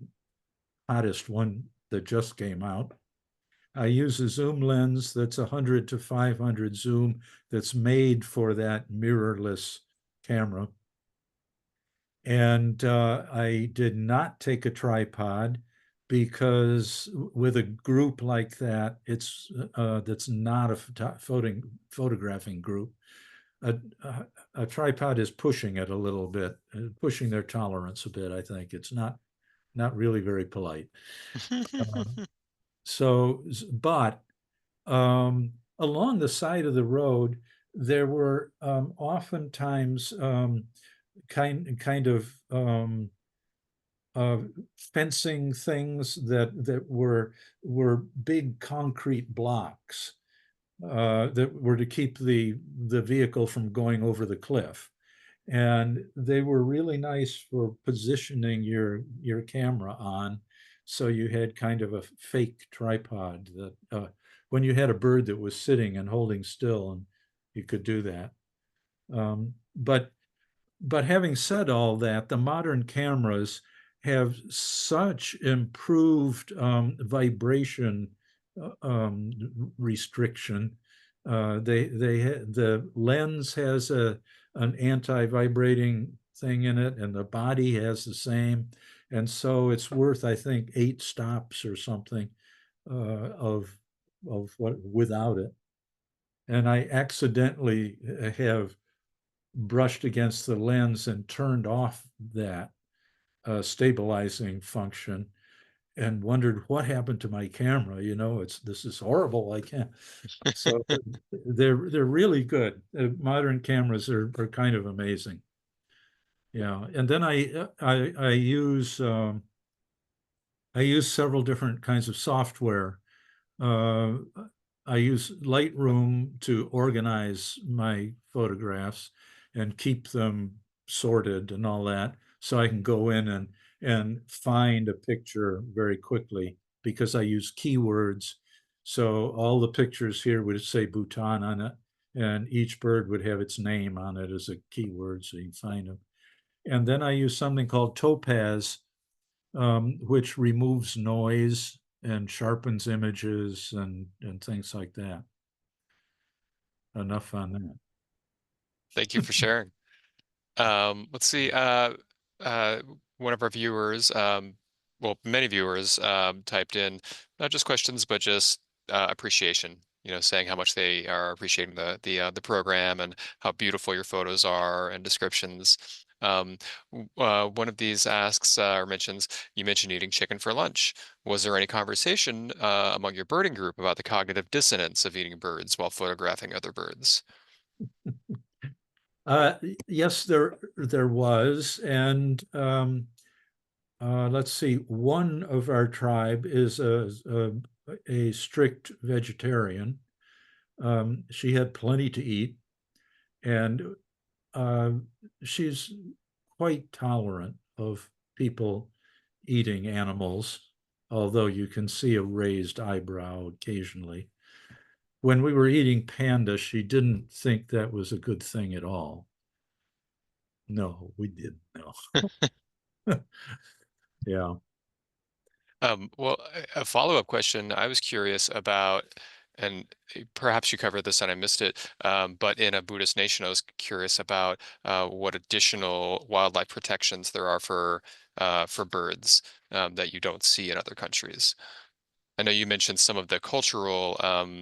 hottest one that just came out. I use a zoom lens that's 100 to 500 zoom that's made for that mirrorless camera. And I did not take a tripod because with a group like that, that's not a photographing group. A, a tripod is pushing it a little bit, pushing their tolerance a bit. I think it's not really very polite. Um, but along the side of the road, there were oftentimes kind of uh, fencing things that were big concrete blocks that were to keep the vehicle from going over the cliff. And they were really nice for positioning your camera on, so you had kind of a fake tripod that when you had a bird that was sitting and holding still, and you could do that. But having said all that, the modern cameras have such improved vibration restriction. The lens has an anti-vibrating thing in it, and the body has the same, and so it's worth, I think, 8 stops or something of what without it. And I accidentally have brushed against the lens and turned off that stabilizing function and wondered what happened to my camera. This is horrible. I can't. So they're really good. Modern cameras are kind of amazing. Yeah, and then I use I use several different kinds of software. Uh, I use Lightroom to organize my photographs and keep them sorted and all that, so I can go in and find a picture very quickly because I use keywords. So all the pictures here would say Bhutan on it, and each bird would have its name on it as a keyword, so you can find them. And then I use something called Topaz, which removes noise and sharpens images and things like that. Enough on that. Thank you for sharing. Let's see. Uh, One of our viewers, well, many viewers, typed in not just questions, but just appreciation. Saying how much they are appreciating the program and how beautiful your photos are and descriptions. One of these asks or mentions you mentioned eating chicken for lunch. Was there any conversation among your birding group about the cognitive dissonance of eating birds while photographing other birds? Uh, yes, there was, and let's see. One of our tribe is a strict vegetarian. She had plenty to eat, and uh, she's quite tolerant of people eating animals, although you can see a raised eyebrow occasionally. When we were eating panda, she didn't think that was a good thing at all. No, we didn't. No. Yeah. Well, a follow-up question I was curious about, and perhaps you covered this and I missed it, but in a Buddhist nation, I was curious about what additional wildlife protections there are for birds that you don't see in other countries. I know you mentioned some of the cultural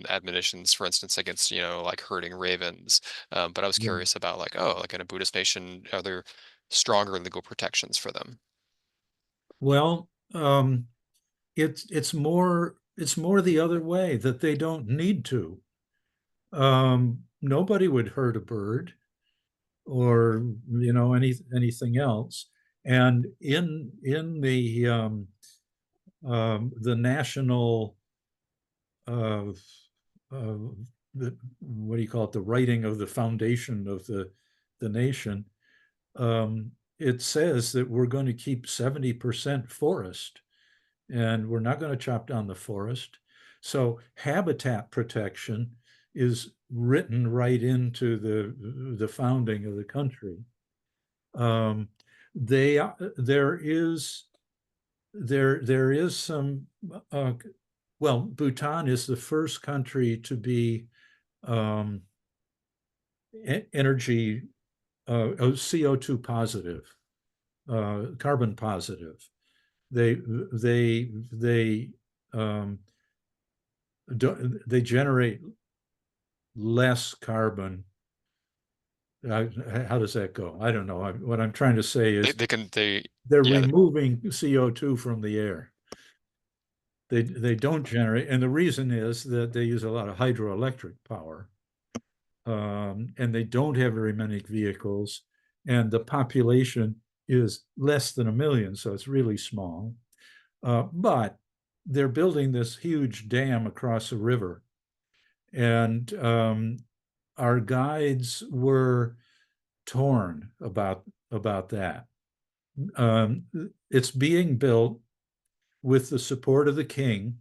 admonitions, for instance, against, like herding ravens, but I was Yeah. curious about like, oh, like in a Buddhist nation, are there stronger legal protections for them? Well, it's more the other way that they don't need to. Nobody would hurt a bird or anything else. And in the national uh, uh, what do you call it? The writing of the foundation of the nation. It says that we're going to keep 70% forest, and we're not going to chop down the forest. So habitat protection is written right into the founding of the country. Um, they there is some well, Bhutan is the first country to be um, energy CO2 positive, carbon positive. They um, they generate less carbon. How does that go? I don't know. What I'm trying to say They, is they can they they're yeah. removing CO2 from the air. They don't generate, and the reason is that they use a lot of hydroelectric power, and they don't have very many vehicles, and the population is less than 1 million, so it's really small. But they're building this huge dam across a river, and our guides were torn about that. Um, it's being built with the support of the king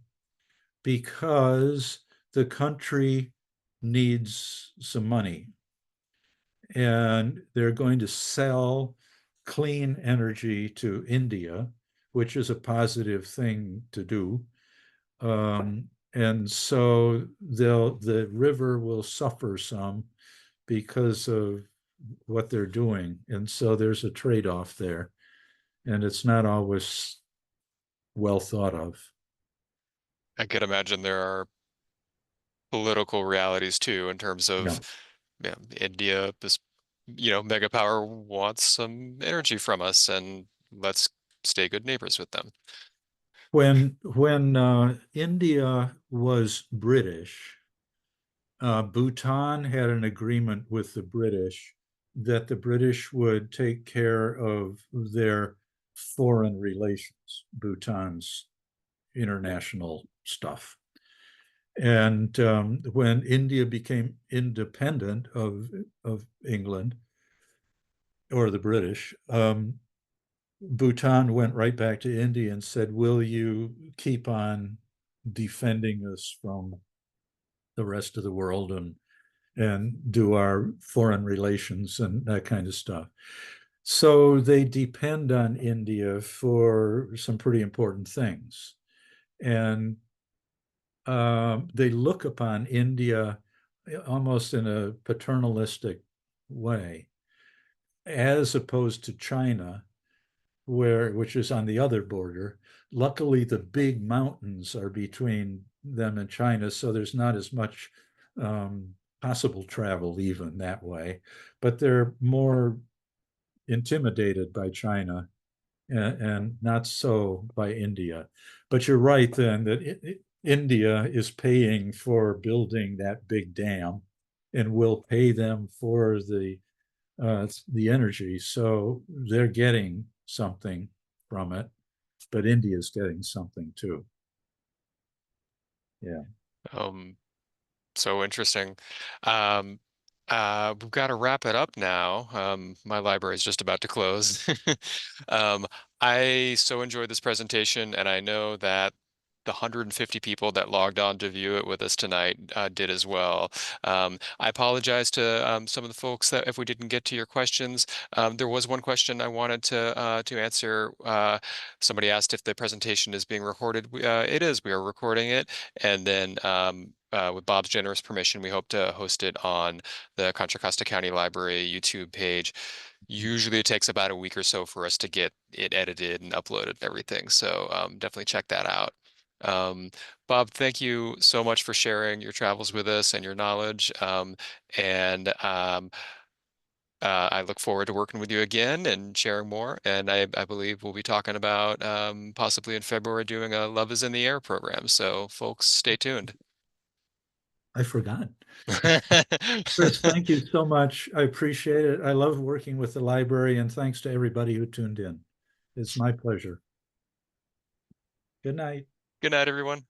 because the country needs some money, and they're going to sell clean energy to India, which is a positive thing to do. And so the river will suffer some because of what they're doing. And so there's a trade-off there, and it's not always well thought of. I could imagine there are political realities too in terms Yeah. of India, this mega power wants some energy from us, and let's stay good neighbors with them. When India was British, Bhutan had an agreement with the British that the British would take care of their foreign relations, Bhutan's. international stuff. And when India became independent of England or the British, Bhutan went right back to India and said, "Will you keep on defending us from the rest of the world and do our foreign relations and that kind of stuff?" So they depend on India for some pretty important things. And they look upon India almost in a paternalistic way, as opposed to China, which is on the other border. Luckily, the big mountains are between them and China, so there's not as much possible travel even that way. But they're more intimidated by China and not so by India. But you're right then that India is paying for building that big dam and will pay them for the energy. So they're getting something from it, but India's getting something too. Yeah. Um, so interesting. Um, we've got to wrap it up now. My library is just about to close. Um, I so enjoyed this presentation, and I know that the 150 people that logged on to view it with us tonight did as well. I apologize to some of the folks that if we didn't get to your questions. There was one question I wanted to answer. Somebody asked if the presentation is being recorded. It is. We are recording it, and then with Bob's generous permission, we hope to host it on the Contra Costa County Library YouTube page. Usually it takes about a week or so for us to get it edited and uploaded and everything. So definitely check that out. Um, Bob, thank you so much for sharing your travels with us and your knowledge. And I look forward to working with you again and sharing more. And I believe we'll be talking about possibly in February doing a Love is in the Air program. So folks, stay tuned. I forgot. Chris, thank you so much. I appreciate it. I love working with the library, and thanks to everybody who tuned in. It's my pleasure. Good night. Good night, everyone.